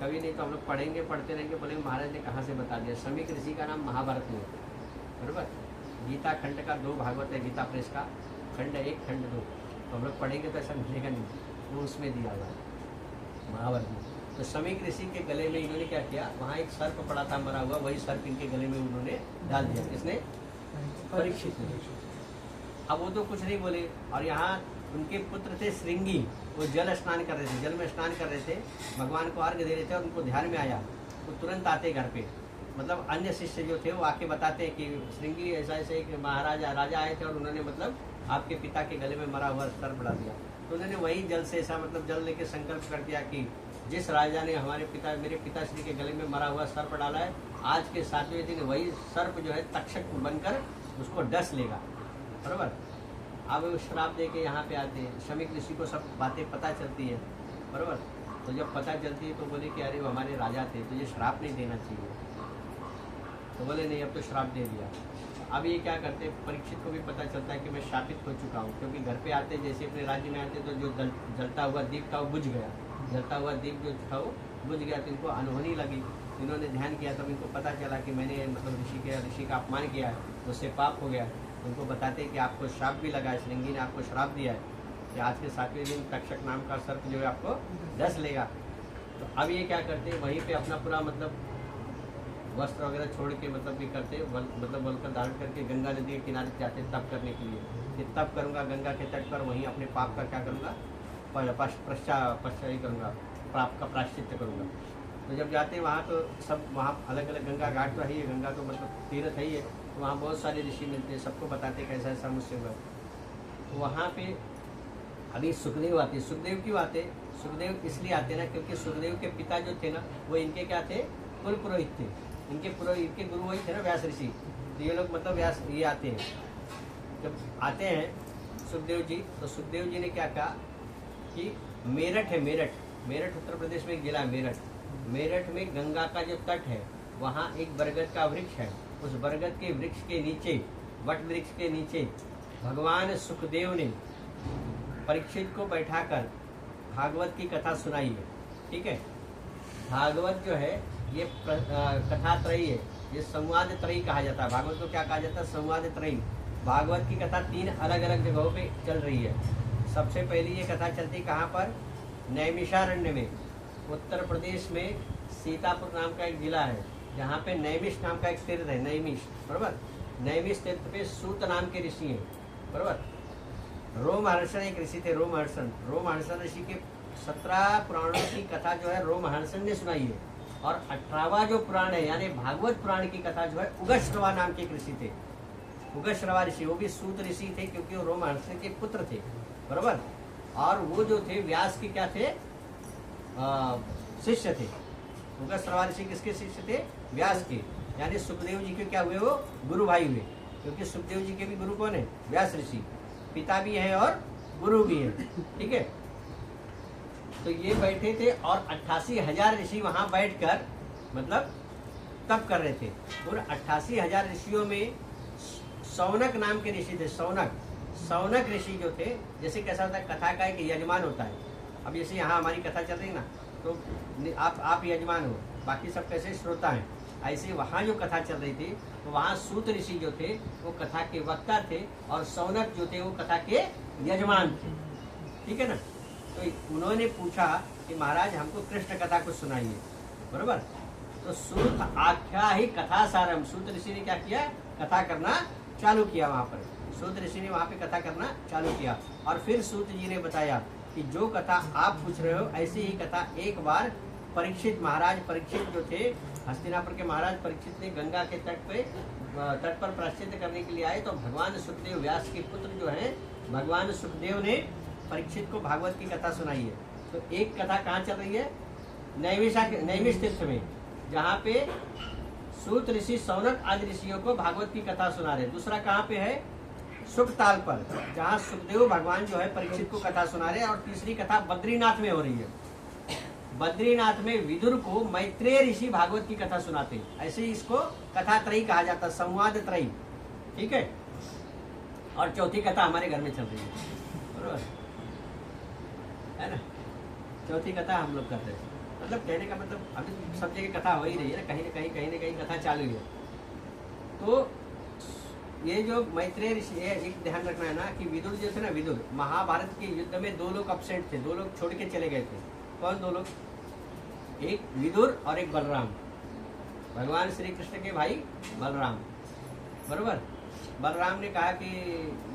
कभी नहीं। तो हम लोग पढ़ेंगे, पढ़ते रहेंगे, बोलेंगे महाराज ने कहाँ से बता दिया। शमिक ऋषि का नाम महाभारत में है, बरोबर। गीता खंड का 2 भागवत है, गीता प्रेस का, खंड 1 खंड 2। तो हम लोग पढ़ेंगे तो ऐसा मिलेगा नहीं, वो उसमें दिया हुआ है महाभारत में। तो शमिक ऋषि के गले में इन्होंने क्या किया, वहाँ एक सर्प पड़ा था मरा हुआ, वही सर्प इनके गले में उन्होंने डाल दिया। किसने? परीक्षित ने। अब वो तो कुछ नहीं बोले। और यहाँ उनके पुत्र थे श्रृंगी, वो जल स्नान कर रहे थे, जल में स्नान कर रहे थे, भगवान को अर्घ दे रहे थे, और उनको ध्यान में आया तो तुरंत आते घर पे। मतलब अन्य शिष्य जो थे वो आके बताते कि श्रृंगी ऐसा ऐसे एक महाराजा राजा आए थे और उन्होंने मतलब आपके पिता के गले में मरा हुआ सर्प डाल दिया। तो उन्होंने वही जल से ऐसा मतलब जल लेके संकल्प कर दिया कि जिस राजा ने मेरे पिताश्री के गले में मरा हुआ सर्प डाला है, आज के 7वें दिन वही सर्प जो है तक्षक बनकर उसको डस लेगा, बराबर। अब वो श्राप दे के यहाँ पे आते हैं, शमिक ऋषि को सब बातें पता चलती है, बराबर। तो जब पता चलती है तो बोले कि अरे वो हमारे राजा थे, तो ये श्राप नहीं देना चाहिए। तो बोले नहीं, अब तो श्राप दे दिया। अब ये क्या करते, परीक्षित को भी पता चलता है कि मैं शापित हो चुका हूँ, क्योंकि घर पे आते जैसे अपने राज्य में आते तो जो जलता हुआ दीप था वो बुझ गया, जलता हुआ दीप जो था वो बुझ गया। तो इनको अनहोनी लगी, इन्होंने ध्यान किया, तब इनको पता चला कि मैंने मतलब ऋषि का अपमान किया है, उससे पाप हो गया। उनको बताते हैं कि आपको श्राप भी लगा है, श्रृंगी ने आपको श्राप दिया है कि आज के 7वें दिन तक्षक नाम का सर्प जो है आपको डस लेगा। तो अब ये क्या करते हैं, वहीं पे अपना पूरा मतलब वस्त्र वगैरह छोड़ के मतलब ये करते, मतलब वस्त्र धारण करके गंगा नदी के किनारे जाते तप करने के लिए कि तप करूँगा गंगा के तट पर, वहीं अपने पाप का क्या करूँगा, पश्चात करूँगा, पाप का प्रायश्चित करूँगा। तो जब जाते हैं वहाँ तो सब वहाँ अलग अलग गंगा घाट तो है ही है, गंगा तो मतलब तीर्थ है ही है, तो वहाँ बहुत सारे ऋषि मिलते हैं, सबको बताते कैसा ऐसा मुझसे हुआ। तो वहाँ पे अभी सुखदेव आते, सुखदेव क्यों आते, सुखदेव इसलिए आते ना क्योंकि सुखदेव के पिता जो थे ना वो इनके क्या थे, कुल पुरोहित थे, इनके गुरु वही थे ना व्यास ऋषि। तो ये लोग मतलब व्यास ये आते हैं, जब आते हैं सुखदेव जी, तो सुखदेव जी ने क्या कहा कि मेरठ है, मेरठ उत्तर प्रदेश में एक जिला है मेरठ, मेरठ में गंगा का जो तट है वहाँ एक बरगद का वृक्ष है, उस बरगद के वृक्ष के नीचे, वट वृक्ष के नीचे भगवान सुखदेव ने परीक्षित को बैठाकर भागवत की कथा सुनाई है। ठीक है, भागवत जो है ये कथा त्रयी है, ये संवाद त्रयी कहा जाता है। भागवत को क्या कहा जाता है? संवाद त्रयी। भागवत की कथा 3 अलग अलग जगहों पे चल रही है। सबसे पहली ये कथा चलती कहाँ पर? नैमिषारण्य में, उत्तर प्रदेश में सीतापुर नाम का एक जिला है, जहाँ पे नैमिष नाम का एक तीर्थ है, नैमिष, बराबर। नैमिष तीर्थ पे सूत नाम के ऋषि हैं, बराबर। रोमहर्षण एक ऋषि थे, रोमहर्षण। रोमहर्षण ऋषि के 17 पुराणों की कथा जो है रोमहर्षण ने सुनाई है। और 18वां जो पुराण है यानी भागवत पुराण की कथा जो है उगश्रवा नाम के एक ऋषि थे। उगश्रवा ऋषि, वो भी सूत ऋषि थे क्योंकि वो रोमहर्षण के पुत्र थे, बराबर। और वो जो थे व्यास के क्या थे? शिष्य थे। उगश्रवा ऋषि किसके शिष्य थे? व्यास के। यानी सुखदेव जी के क्या हुए? वो गुरु भाई हुए, क्योंकि सुखदेव जी के भी गुरु कौन है? व्यास ऋषि। पिता भी है और गुरु भी है, ठीक है। तो ये बैठे थे और 88,000 ऋषि वहां बैठकर मतलब तप कर रहे थे। और 88,000 ऋषियों में सौनक नाम के ऋषि थे। सौनक ऋषि जो थे, जैसे कैसा होता है, कथा का एक यजमान होता है। अब जैसे यहाँ हमारी कथा चल रही है ना, तो आप यजमान हो, बाकी सब कैसे श्रोता हैं। ऐसे वहाँ जो कथा चल रही थी, तो वहाँ सूत ऋषि जो थे वो कथा के वक्ता थे, और सौनक जो थे वो कथा के यजमान थे, ठीक है ना। तो उन्होंने पूछा कि महाराज हमको कृष्ण कथा को सुनाइए, बरोबर। तो सूत आख्या ही कथा सारम, सूत ऋषि ने क्या किया? कथा करना चालू किया। वहाँ पर सूत ऋषि ने वहाँ पे कथा करना चालू किया। और फिर सूत जी ने बताया कि जो कथा आप पूछ रहे हो ऐसी ही कथा एक बार परीक्षित, महाराज परीक्षित जो थे, हस्तिनापुर के महाराज परीक्षित ने गंगा के तट पर प्रायश्चित करने के लिए आए, तो भगवान सुखदेव, व्यास के पुत्र जो हैं भगवान सुखदेव ने परीक्षित को भागवत की कथा सुनाई है। तो एक कथा कहाँ चल रही है? नैमिष तीर्थ में, जहाँ पे सूत ऋषि सौनक आदि ऋषियों को भागवत की कथा सुना रहे। दूसरा कहाँ पे है? सुखताल पर, जहाँ सुखदेव भगवान जो है परीक्षित को कथा सुना रहे हैं। और तीसरी कथा बद्रीनाथ में हो रही है। बद्रीनाथ में विदुर को मैत्रेय ऋषि भागवत की कथा सुनाते हैं। ऐसे ही इसको कथा त्रयी कहा जाता है, संवाद त्रयी, ठीक है। और चौथी कथा हमारे घर में चल रही है, बरोबर है ना। चौथी कथा हम लोग कर रहे हैं, मतलब कहने का मतलब अभी सब जगह कथा हो ही रही है ना, कहीं ना कहीं कथा चालू है। तो ये जो मैत्रेय ऋषि है, एक ध्यान रखना है ना कि विदुर जो थे ना, विदुर महाभारत के युद्ध में 2 लोग अब्सेंट थे, 2 लोग छोड़ के चले गए थे। कौन 2 लोग? एक विदुर और एक बलराम, भगवान श्री कृष्ण के भाई बलराम, बरोबर। बलराम ने कहा कि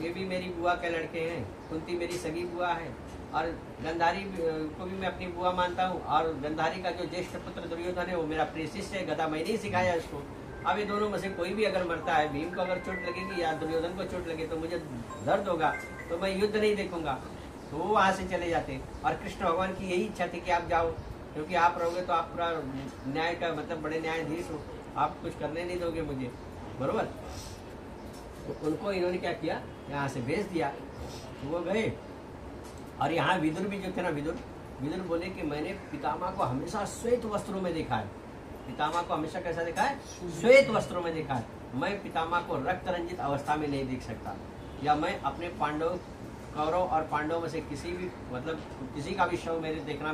ये भी मेरी बुआ के लड़के हैं, कुंती मेरी सगी बुआ है, और गंधारी को भी मैं अपनी बुआ मानता हूँ, और गंधारी का जो ज्येष्ठ पुत्र दुर्योधन है वो मेरा प्रिय शिष्य है, गदा मैंने ही सिखाया इसको। अब ये दोनों में से कोई भी अगर मरता है, भीम को अगर चोट लगेगी या दुर्योधन को चोट लगे तो मुझे दर्द होगा, तो मैं युद्ध नहीं देखूंगा। तो वो वहाँ से चले जाते। और कृष्ण भगवान की यही इच्छा थी कि आप जाओ, क्योंकि आप रहोगे तो आप पूरा न्याय का मतलब बड़े न्यायाधीश हो, आप कुछ करने नहीं दोगे मुझे, बरोबर। तो उनको इन्होंने क्या किया? यहाँ से भेज दिया। तो वो गए। और यहाँ विदुर भी जो थे ना, विदुर बोले कि मैंने पितामह को हमेशा श्वेत वस्त्रों में देखा है। पितामह को हमेशा कैसा देखा है? श्वेत वस्त्रों में देखा है। मैं पितामह को रक्त रंजित अवस्था में नहीं देख सकता, या मैं अपने कौरव और पांडव में से किसी भी मतलब किसी का भी शव मेरे देखना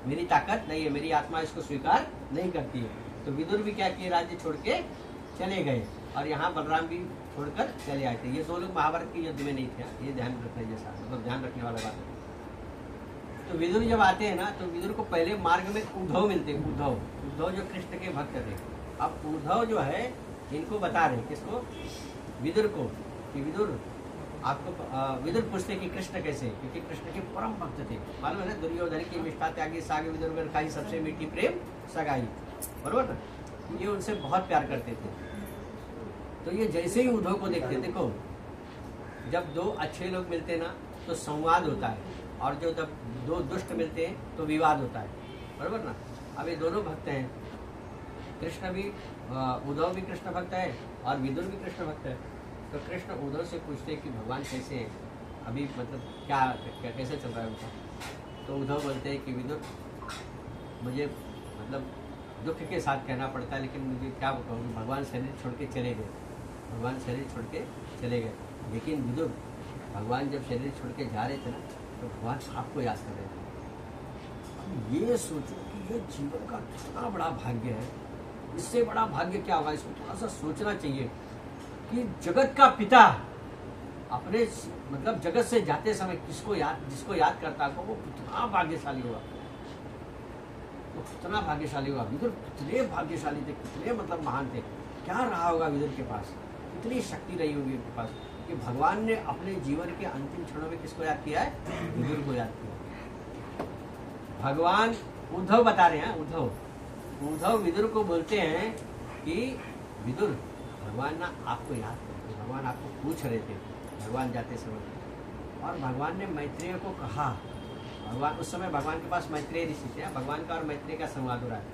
मेरी ताकत नहीं है, मेरी आत्मा इसको स्वीकार नहीं करती है। तो विदुर भी क्या किए? राज्य छोड़ के चले गए। और यहाँ बलराम भी छोड़कर चले आए थे। ये 2 लोग महाभारत के युद्ध में नहीं थे, ये ध्यान रखने जैसा, मतलब ध्यान रखने वाला बात है। तो विदुर जब आते हैं ना, तो विदुर को पहले मार्ग में उद्धव मिलते हैं। उद्धव जो कृष्ण के भक्त थे। अब उद्धव जो है इनको बता रहे, किसको? विदुर को, कि विदुर आपको विदुर पूछते कि कृष्ण कैसे, क्योंकि कृष्ण के परम भक्त थे। मालूम है ना, दुर्योधन की निष्ठा त्यागी साग विदुर में खाई, सबसे मीठी प्रेम सगाई, बरोबर ना। ये उनसे बहुत प्यार करते थे। तो ये जैसे ही उद्धव को देखते, देखो जब 2 अच्छे लोग मिलते ना तो संवाद होता है, और जो जब 2 दुष्ट मिलते हैं तो विवाद होता है, बरोबर ना। अब ये दोनों भक्त हैं, कृष्ण भी, उद्धव भी कृष्ण भक्त है और विदुर भी कृष्ण भक्त है। तो कृष्ण उद्धव से पूछते हैं कि भगवान कैसे हैं, अभी मतलब क्या कैसे चल रहा है उनका। तो उद्धव बोलते हैं कि विदुर, मुझे मतलब दुख के साथ कहना पड़ता है, लेकिन मुझे क्या बताऊँ, भगवान शरीर छोड़ के चले गए, भगवान शरीर छोड़ के चले गए। लेकिन विदुर, भगवान जब शरीर छोड़ के जा रहे थे ना, तो भगवान आपको याद कर रहे थे। ये सोचो कि ये जीवन का कितना बड़ा भाग्य है। इससे बड़ा भाग्य क्या होगा? इसको थोड़ा सा सोचना चाहिए कि जगत का पिता अपने मतलब जगत से जाते समय जिसको याद करता हो वो कितना भाग्यशाली होगा, वो कितना भाग्यशाली होगा। विदुर कितने भाग्यशाली थे, कितने मतलब महान थे। क्या रहा होगा विदुर के पास, कितनी शक्ति रही होगी उनके पास कि भगवान ने अपने जीवन के अंतिम क्षणों में किसको याद किया है? विदुर को याद किया। भगवान उद्धव बता रहे हैं, उद्धव विदुर को बोलते हैं कि विदुर, भगवान ना आपको याद करते, भगवान आपको पूछ रहे थे भगवान जाते समय। और भगवान ने मैत्रेय को कहा, भगवान उस समय भगवान के पास मैत्रेय ऋषि थे, भगवान का और मैत्रेय का संवाद हो रहा है।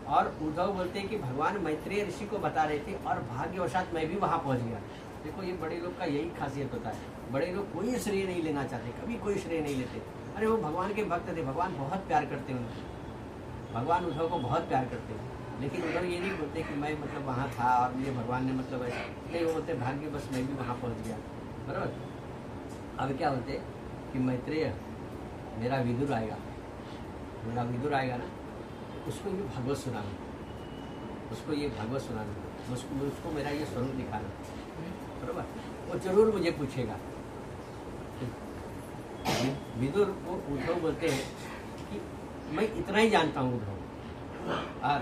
और उद्धव बोलते हैं कि भगवान मैत्रेय ऋषि को बता रहे थे और भाग्यवशात मैं भी वहां पहुंच गया। देखो ये बड़े लोग का यही खासियत होता है, बड़े लोग कोई श्रेय नहीं लेना चाहते, कभी कोई श्रेय नहीं लेते। अरे वो भगवान के भक्त थे, भगवान बहुत प्यार करते हैं, भगवान उद्धव को बहुत प्यार करते हैं। लेकिन उद्धव ये नहीं बोलते कि मैं मतलब वहाँ था और मुझे भगवान ने मतलब ऐसा नहीं, वो बोलते भाग्य बस मैं भी वहाँ पहुँच गया। बराबर। अब क्या बोलते कि मैत्रेय मेरा विदुर आएगा ना, उसको ये भागवत सुनाना, उसको ये भागवत सुनाना, उसको मेरा ये स्वरूप दिखाना। बराबर। वो जरूर मुझे पूछेगा। विदुर को उद्धव बोलते हैं कि मैं इतना ही जानता हूँ उद्धव,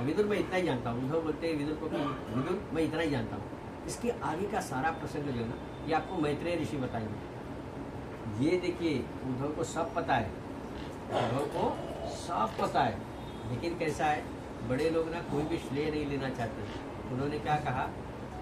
विदुर मैं इतना ही जानता हूँ। उद्धव बोलते हैं विदुर को कि विदुर मैं इतना ही जानता हूँ। इसके आगे का सारा प्रसंग जो है ना ये आपको मैत्रेय ऋषि बताएंगे। ये देखिए उद्धव को सब पता है, उद्धव को सब पता है, लेकिन कैसा है बड़े लोग ना कोई भी श्रेय नहीं लेना चाहते। उन्होंने क्या कहा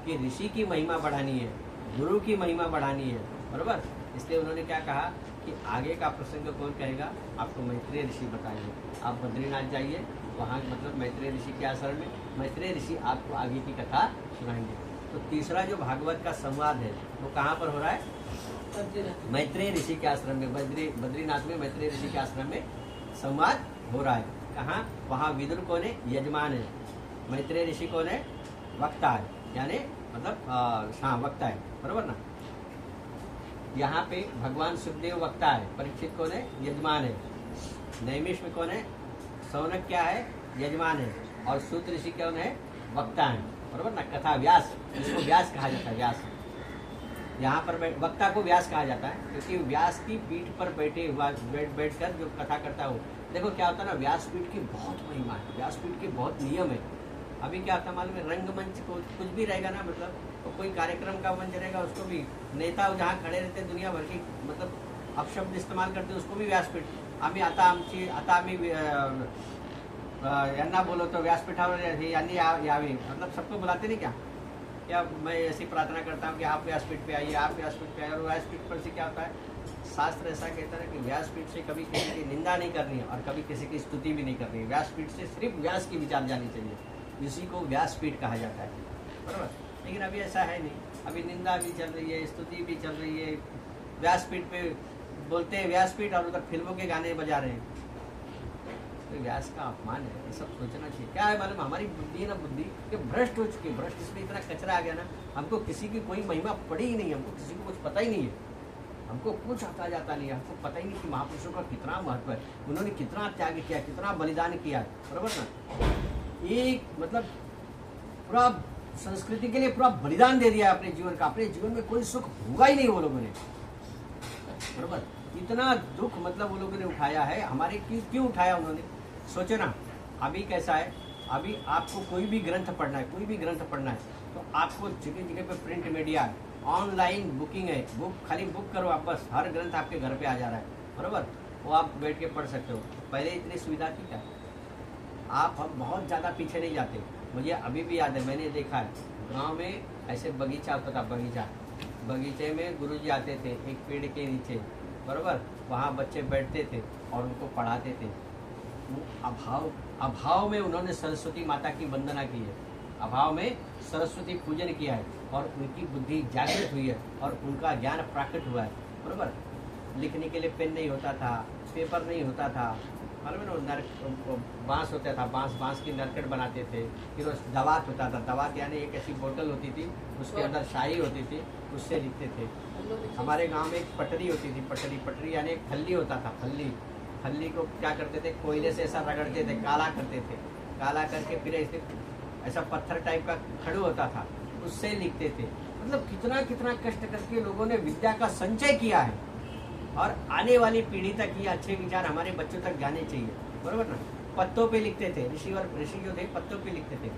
कि ऋषि की महिमा बढ़ानी है, गुरु की महिमा बढ़ानी है। बराबर। इसलिए उन्होंने क्या कहा कि आगे का प्रसंग कौन कहेगा? आपको मैत्रेय ऋषि बताएंगे। आप बद्रीनाथ जाइए, वहाँ मतलब मैत्रेय ऋषि के आश्रम में मैत्रेय ऋषि आपको आगे की कथा सुनाएंगे। तो तीसरा जो भागवत का संवाद है वो कहाँ पर हो रहा है? मैत्रेय ऋषि के आश्रम में, बद्रीनाथ में मैत्रेय ऋषि के आश्रम में संवाद हो रहा है। कहाँ? वहाँ विदुर कौन है? यजमान है। मैत्रेय ऋषि कौन है? वक्ता है, यानी मतलब हाँ वक्ता है। बरोबर ना। यहाँ पे भगवान सुखदेव वक्ता है, परीक्षित कौन है? यजमान है। नैमिष में कौन है? सौनक क्या है? यजमान है। और सूत ऋषि कौन है? वक्ता है। बरोबर ना। कथा व्यास, इसको व्यास कहा जाता है, व्यास। यहाँ पर वक्ता को व्यास कहा जाता है क्योंकि व्यास की पीठ पर बैठकर जो कथा करता है वो। देखो क्या होता है ना, व्यासपीठ की बहुत महिमा है, व्यासपीठ के बहुत नियम है। अभी क्या होता है मालूम है, रंगमंच को कुछ भी रहेगा ना, मतलब तो कोई कार्यक्रम का मंच रहेगा, उसको भी नेता जहाँ खड़े रहते हैं दुनिया भर की मतलब अपशब्द इस्तेमाल करते हैं, उसको भी व्यासपीठ। आम्ही यांना बोलवतो व्यासपीठावर यांनी यावे, मतलब सबको बुलाते नहीं क्या मैं ऐसी प्रार्थना करता हूँ कि आप व्यासपीठ पे आइए, आप व्यासपीठ पे आइए। और व्यासपीठ पर से क्या होता है, शास्त्र ऐसा कहता है कि व्यासपीठ से कभी किसी की निंदा नहीं करनी है और कभी किसी की स्तुति भी नहीं करनी है। व्यासपीठ से सिर्फ व्यास की विचार जानी चाहिए, इसी को व्यासपीठ कहा जाता है। बराबर। लेकिन अभी ऐसा है नहीं, अभी निंदा भी चल रही है, स्तुति भी चल रही है। व्यासपीठ पे बोलते हैं व्यासपीठ और उधर फिल्मों के गाने बजा रहे हैं, तो व्यास का अपमान है। ये सब सोचना चाहिए। क्या है मालूम, हमारी बुद्धि है ना, बुद्धि के भ्रष्ट हो चुकी है, भ्रष्ट इसमें इतना कचरा आ गया ना, हमको किसी की कोई महिमा पड़ी ही नहीं, हमको किसी को कुछ पता ही नहीं है, हमको कुछ आता जाता नहीं है, हमको पता ही नहीं कि महापुरुषों का कितना महत्व है, उन्होंने कितना त्याग किया, कितना बलिदान किया। बराबर ना। एक मतलब पूरा संस्कृति के लिए पूरा बलिदान दे दिया अपने जीवन का, अपने जीवन में कोई सुख होगा ही नहीं वो लोगों ने। बराबर। इतना दुख मतलब वो लोगों ने उठाया है, हमारे क्यों उठाया उन्होंने, सोचो ना। अभी कैसा है, अभी आपको कोई भी ग्रंथ पढ़ना है, कोई भी ग्रंथ पढ़ना है तो आपको जगह जगह पे प्रिंट मीडिया है, ऑनलाइन बुकिंग है, बुक खाली बुक करो आप, बस हर ग्रंथ आपके घर पे आ जा रहा है। बराबर। वो आप बैठ के पढ़ सकते हो। पहले इतनी सुविधा थी क्या? आप हम बहुत ज़्यादा पीछे नहीं जाते। मुझे अभी भी याद है, मैंने देखा है गाँव में ऐसे बगीचा होता था, बगीचे में गुरुजी आते थे एक पेड़ के नीचे। बराबर। वहाँ बच्चे बैठते थे और उनको पढ़ाते थे। अभाव में उन्होंने सरस्वती माता की वंदना की है, अभाव में सरस्वती पूजन किया है और उनकी बुद्धि जागृत हुई है और उनका ज्ञान प्राकट हुआ है। बराबर। लिखने के लिए पेन नहीं होता था, पेपर नहीं होता था, मालूम है ना, बांस होता था, बांस की नरकट बनाते थे। फिर उस दवात होता था, दवात यानी एक ऐसी बोतल होती थी, उसके अंदर शाही होती थी, उससे लिखते थे। हमारे गांव में एक पटरी होती थी, पटरी यानी एक फल्ली होता था, फल्ली को क्या करते थे, कोयले से ऐसा रगड़ते थे, काला करते थे, काला करके फिर ऐसे ऐसा पत्थर टाइप का खड़ू होता था, उससे लिखते थे। मतलब कितना कितना कष्ट करके लोगों ने विद्या का संचय किया है, और आने वाली पीढ़ी तक ये अच्छे विचार हमारे बच्चों तक जाने चाहिए, बरोबर ना। पत्तों पे लिखते थे, ऋषि जो थे पत्तों पे लिखते थे,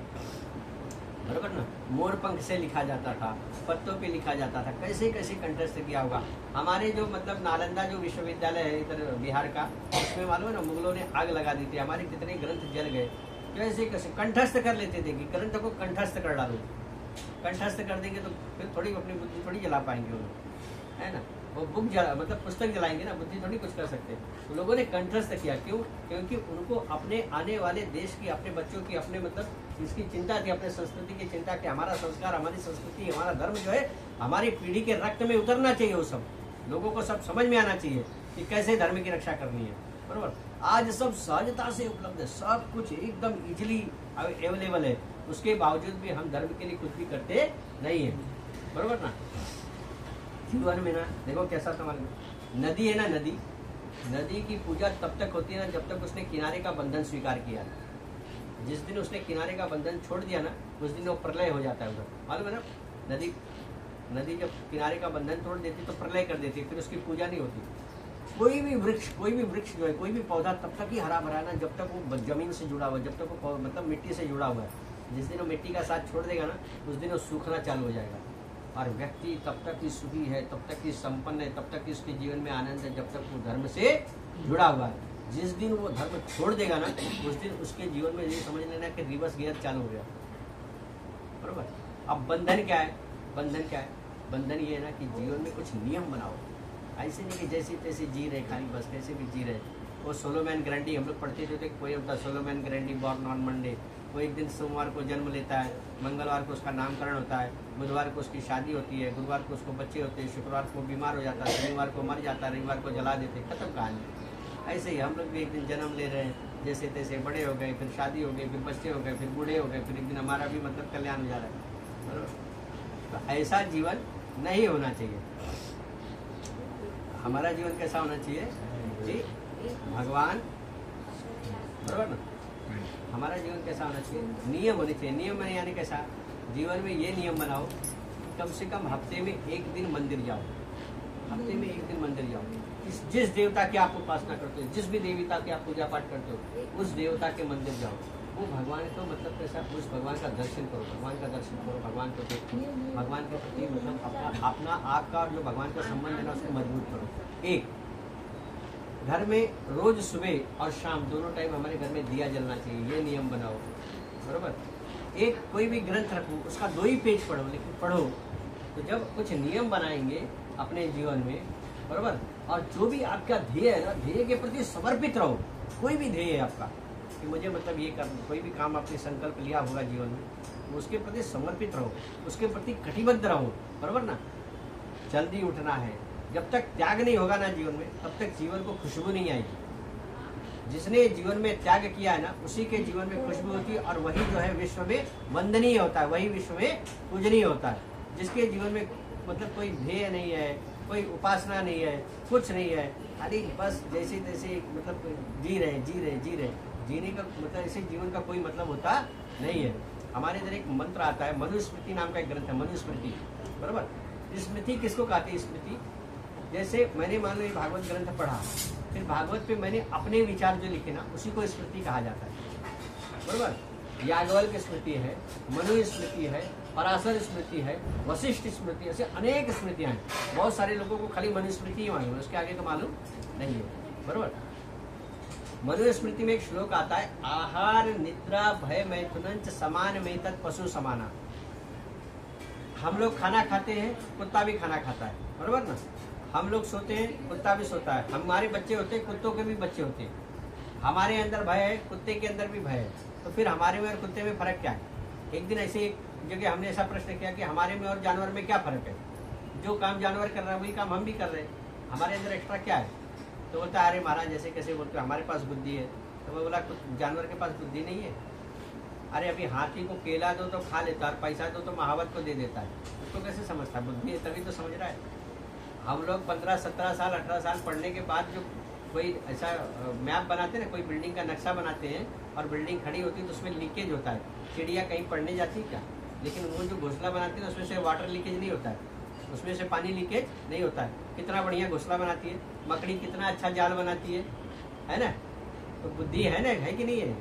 बरोबर ना। मोर पंख से लिखा जाता था, पत्तों पे लिखा जाता था, कैसे कैसे कंठस्थ किया होगा। हमारे जो मतलब नालंदा जो विश्वविद्यालय है इधर बिहार का, उसमें मालूम है ना मुगलों ने आग लगा दी थी, हमारे कितने ग्रंथ जल गए। कैसे कैसे कंठस्थ कर लेते थे कि ग्रंथ को कंठस्थ कर डालो, कंठस्थ कर देंगे तो फिर थोड़ी अपनी बुद्धि थोड़ी जला पाएंगे वो लोग, है ना। वो बुक जला मतलब पुस्तक जलाएंगे ना, बुद्धि थोड़ी कुछ कर सकते। तो लोगों ने कंठस्थ किया, क्यों? क्योंकि उनको अपने आने वाले देश की, अपने बच्चों की, अपने मतलब इसकी चिंता थी, अपने संस्कृति की चिंता कि हमारा संस्कार, हमारी संस्कृति, हमारा धर्म जो है हमारी पीढ़ी के रक्त में उतरना चाहिए। वो सब लोगों को सब समझ में आना चाहिए कि कैसे धर्म की रक्षा करनी है, बरोबर। आज सब सहजता से उपलब्ध है, सब कुछ एकदम इजिली अवेलेबल है, उसके बावजूद भी हम धर्म के लिए कुछ भी करते नहीं है, बरोबर ना। जीवन में ना देखो कैसा था, नदी है ना, नदी की पूजा तब तक होती है ना जब तक उसने किनारे का बंधन स्वीकार किया। जिस दिन उसने किनारे का बंधन छोड़ दिया ना, उस दिन वो प्रलय हो जाता है उधर, मालूम है ना। नदी जब किनारे का बंधन तोड़ देती तो प्रलय कर देती, फिर उसकी पूजा नहीं होती। कोई भी वृक्ष जो है, कोई भी पौधा तब तक ही हरा भरा है ना जब तक वो जमीन से जुड़ा हुआ है, जब तक वो मतलब मिट्टी से जुड़ा हुआ है। जिस दिन वो मिट्टी का साथ छोड़ देगा ना, उस दिन वो सूखना चालू हो जाएगा। और व्यक्ति तब तक ही सुखी है, तब तक ही संपन्न है, तब तक ही उसके जीवन में आनंद है जब तक वो धर्म से जुड़ा हुआ है। जिस दिन वो धर्म छोड़ देगा ना, उस दिन उसके जीवन में ये समझ लेना कि रिवर्स गियर चालू हो गया, बरोबर। अब बंधन क्या है? बंधन ये है ना कि जीवन में कुछ नियम बनाओ। ऐसे नहीं कि जैसे तैसे जी रहे खाली, बस कैसे भी जी रहे। वो सोलोमैन ग्रैंडी हम लोग पढ़ते थे, कोई होता सोलोमैन ग्रैंडी बॉर्न ऑन मंडे। वो एक दिन सोमवार को जन्म लेता है, मंगलवार को उसका नामकरण होता है, बुधवार को उसकी शादी होती है, गुरुवार को उसको बच्चे होते हैं, शुक्रवार को बीमार हो जाता है, शनिवार को मर जाता है, रविवार को जला देते, खत्म कहानी। ऐसे ही हम लोग भी एक दिन जन्म ले रहे हैं, जैसे तैसे बड़े हो गए, फिर शादी हो गई, फिर बच्चे हो गए, फिर बूढ़े हो गए, फिर एक दिन हमारा भी मतलब कल्याण हो जा रहा है। तो ऐसा जीवन नहीं होना चाहिए। हमारा जीवन कैसा होना चाहिए जी? भगवान, बराबर ना। हमारा जीवन कैसा होना चाहिए? नियम होने चाहिए। नियम बने यानी कैसा? जीवन में ये नियम बनाओ, कम से कम हफ्ते में एक दिन मंदिर जाओ, हफ्ते में एक दिन मंदिर जाओ। जिस देवता की आप उपासना करते हो, जिस भी देवता की आप पूजा पाठ करते हो, उस देवता के मंदिर जाओ। वो भगवान को मतलब कैसा, उस भगवान का दर्शन करो, भगवान का दर्शन करो, भगवान को देखो, भगवान के प्रति मतलब अपना आपका और जो भगवान का संबंध है ना उसको मजबूत करो। एक घर में रोज सुबह और शाम दोनों टाइम हमारे घर में दिया जलना चाहिए, ये नियम बनाओ, बरोबर। एक कोई भी ग्रंथ रखो, उसका 2 ही पेज पढ़ो, लेकिन पढ़ो। तो जब कुछ नियम बनाएंगे अपने जीवन में, बरोबर, और जो भी आपका ध्येय है ना, ध्येय के प्रति समर्पित रहो। कोई भी ध्येय है आपका कि मुझे मतलब ये करना, कोई भी काम आपने संकल्प लिया होगा जीवन में, उसके प्रति समर्पित रहो, उसके प्रति कटिबद्ध रहो, बरोबर ना। जल्दी उठना है। जब तक त्याग नहीं होगा ना जीवन में, तब तक जीवन को खुशबू नहीं आएगी। जिसने जीवन में त्याग किया है ना, उसी के जीवन में खुशबू होती है, और वही जो है विश्व में वंदनीय होता है, वही विश्व में पूजनीय होता है। जिसके जीवन में मतलब कोई ध्येय नहीं है, कोई उपासना नहीं है, कुछ नहीं है, खाली बस जैसे तैसे मतलब जी रहे, जीने का मतलब ऐसे जीवन का कोई मतलब होता नहीं है। हमारे इधर एक मंत्र आता है, मनुस्मृति नाम का एक ग्रंथ है, मनुस्मृति, बरोबर। स्मृति किसको कहते हैं? स्मृति जैसे मैंने मान लो ये भागवत ग्रंथ पढ़ा, फिर भागवत पे मैंने अपने विचार जो लिखे ना, उसी को स्मृति कहा जाता है, बरोबर। याज्ञवल्क्य स्मृति है, मनु स्मृति है, पराशर स्मृति है, वशिष्ठ स्मृति, ऐसे अनेक स्मृतियां हैं। बहुत सारे लोगों को खाली मनुस्मृति ही मालूम है, उसके आगे का मालूम नहीं है, बरोबर। मनुस्मृति में एक श्लोक आता है, आहार निद्रा भय मैथुनंच समान में तत् पशु समाना। हम लोग खाना खाते हैं, कुत्ता भी खाना खाता है, बरोबर ना। हम लोग सोते हैं, कुत्ता भी सोता है। हमारे बच्चे होते हैं, कुत्तों के भी बच्चे होते हैं। हमारे अंदर भय है, कुत्ते के अंदर भी भय है, तो फिर हमारे में और कुत्ते में फर्क क्या है? एक दिन ऐसे एक जगह हमने ऐसा प्रश्न किया कि हमारे में और जानवर में क्या फर्क है? जो काम जानवर कर रहा है वही काम हम भी कर रहे हैं, हमारे अंदर एक्स्ट्रा क्या है? तो बोलता है, अरे महाराज जैसे कैसे बोलते हो, हमारे पास बुद्धि है। तो मैं बोला, जानवर के पास बुद्धि नहीं है? अरे अभी हाथी को केला दो तो खा लेता है, और पैसा दो तो महावत को दे देता है, उसको कैसे समझता है? बुद्धि है तभी तो समझ रहा है। हम लोग 15, 17 साल, 18 साल पढ़ने के बाद जो कोई ऐसा मैप बनाते हैं ना, कोई बिल्डिंग का नक्शा बनाते हैं, और बिल्डिंग खड़ी होती है तो उसमें लीकेज होता है, चिड़िया कहीं पड़ने जाती है क्या? लेकिन वो जो घोंसला बनाती है उसमें से वाटर लीकेज नहीं होता है, उसमें से पानी लीकेज नहीं होता है। कितना बढ़िया घोंसला बनाती है, मकड़ी कितना अच्छा जाल बनाती है ना? तो बुद्धि है ना, है कि नहीं है?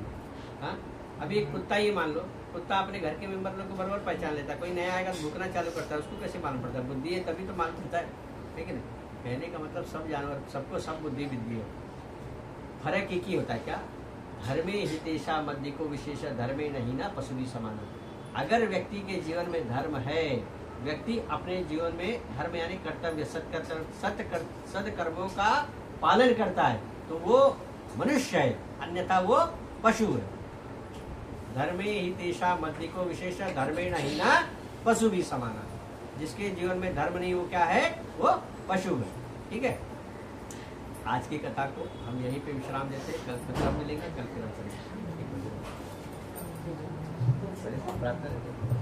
हाँ, अभी एक कुत्ता ही मान लो, कुत्ता अपने घर के मेंबर लोग को बराबर पहचान लेता है, कोई नया आएगा तो भूखना चालू करता है, उसको कैसे मालूम पड़ता है? बुद्धि है तभी तो मालूम पड़ता है, ठीक है ना? कहने का मतलब सब जानवर सबको सब बुद्धि विद्धि है, फर्क एक ही होता है, क्या? धर्मे हितेशा मध्य को विशेष धर्मे नहीं ना पशु भी समान। अगर व्यक्ति के जीवन में धर्म है, व्यक्ति अपने जीवन में धर्म यानी कर्तव्य सत्कर्मों का पालन करता है तो वो मनुष्य है, अन्यथा वो पशु है। धर्मे हितेशा मध्य को विशेष धर्मे नहीं ना पशु भी समाना। जिसके जीवन में धर्म नहीं वो क्या है? वो पशु है। ठीक है, आज की कथा को हम यहीं पे विश्राम देते हैं, कल फिर मिलेंगे, कल फिर हम प्रार्थना करेंगे।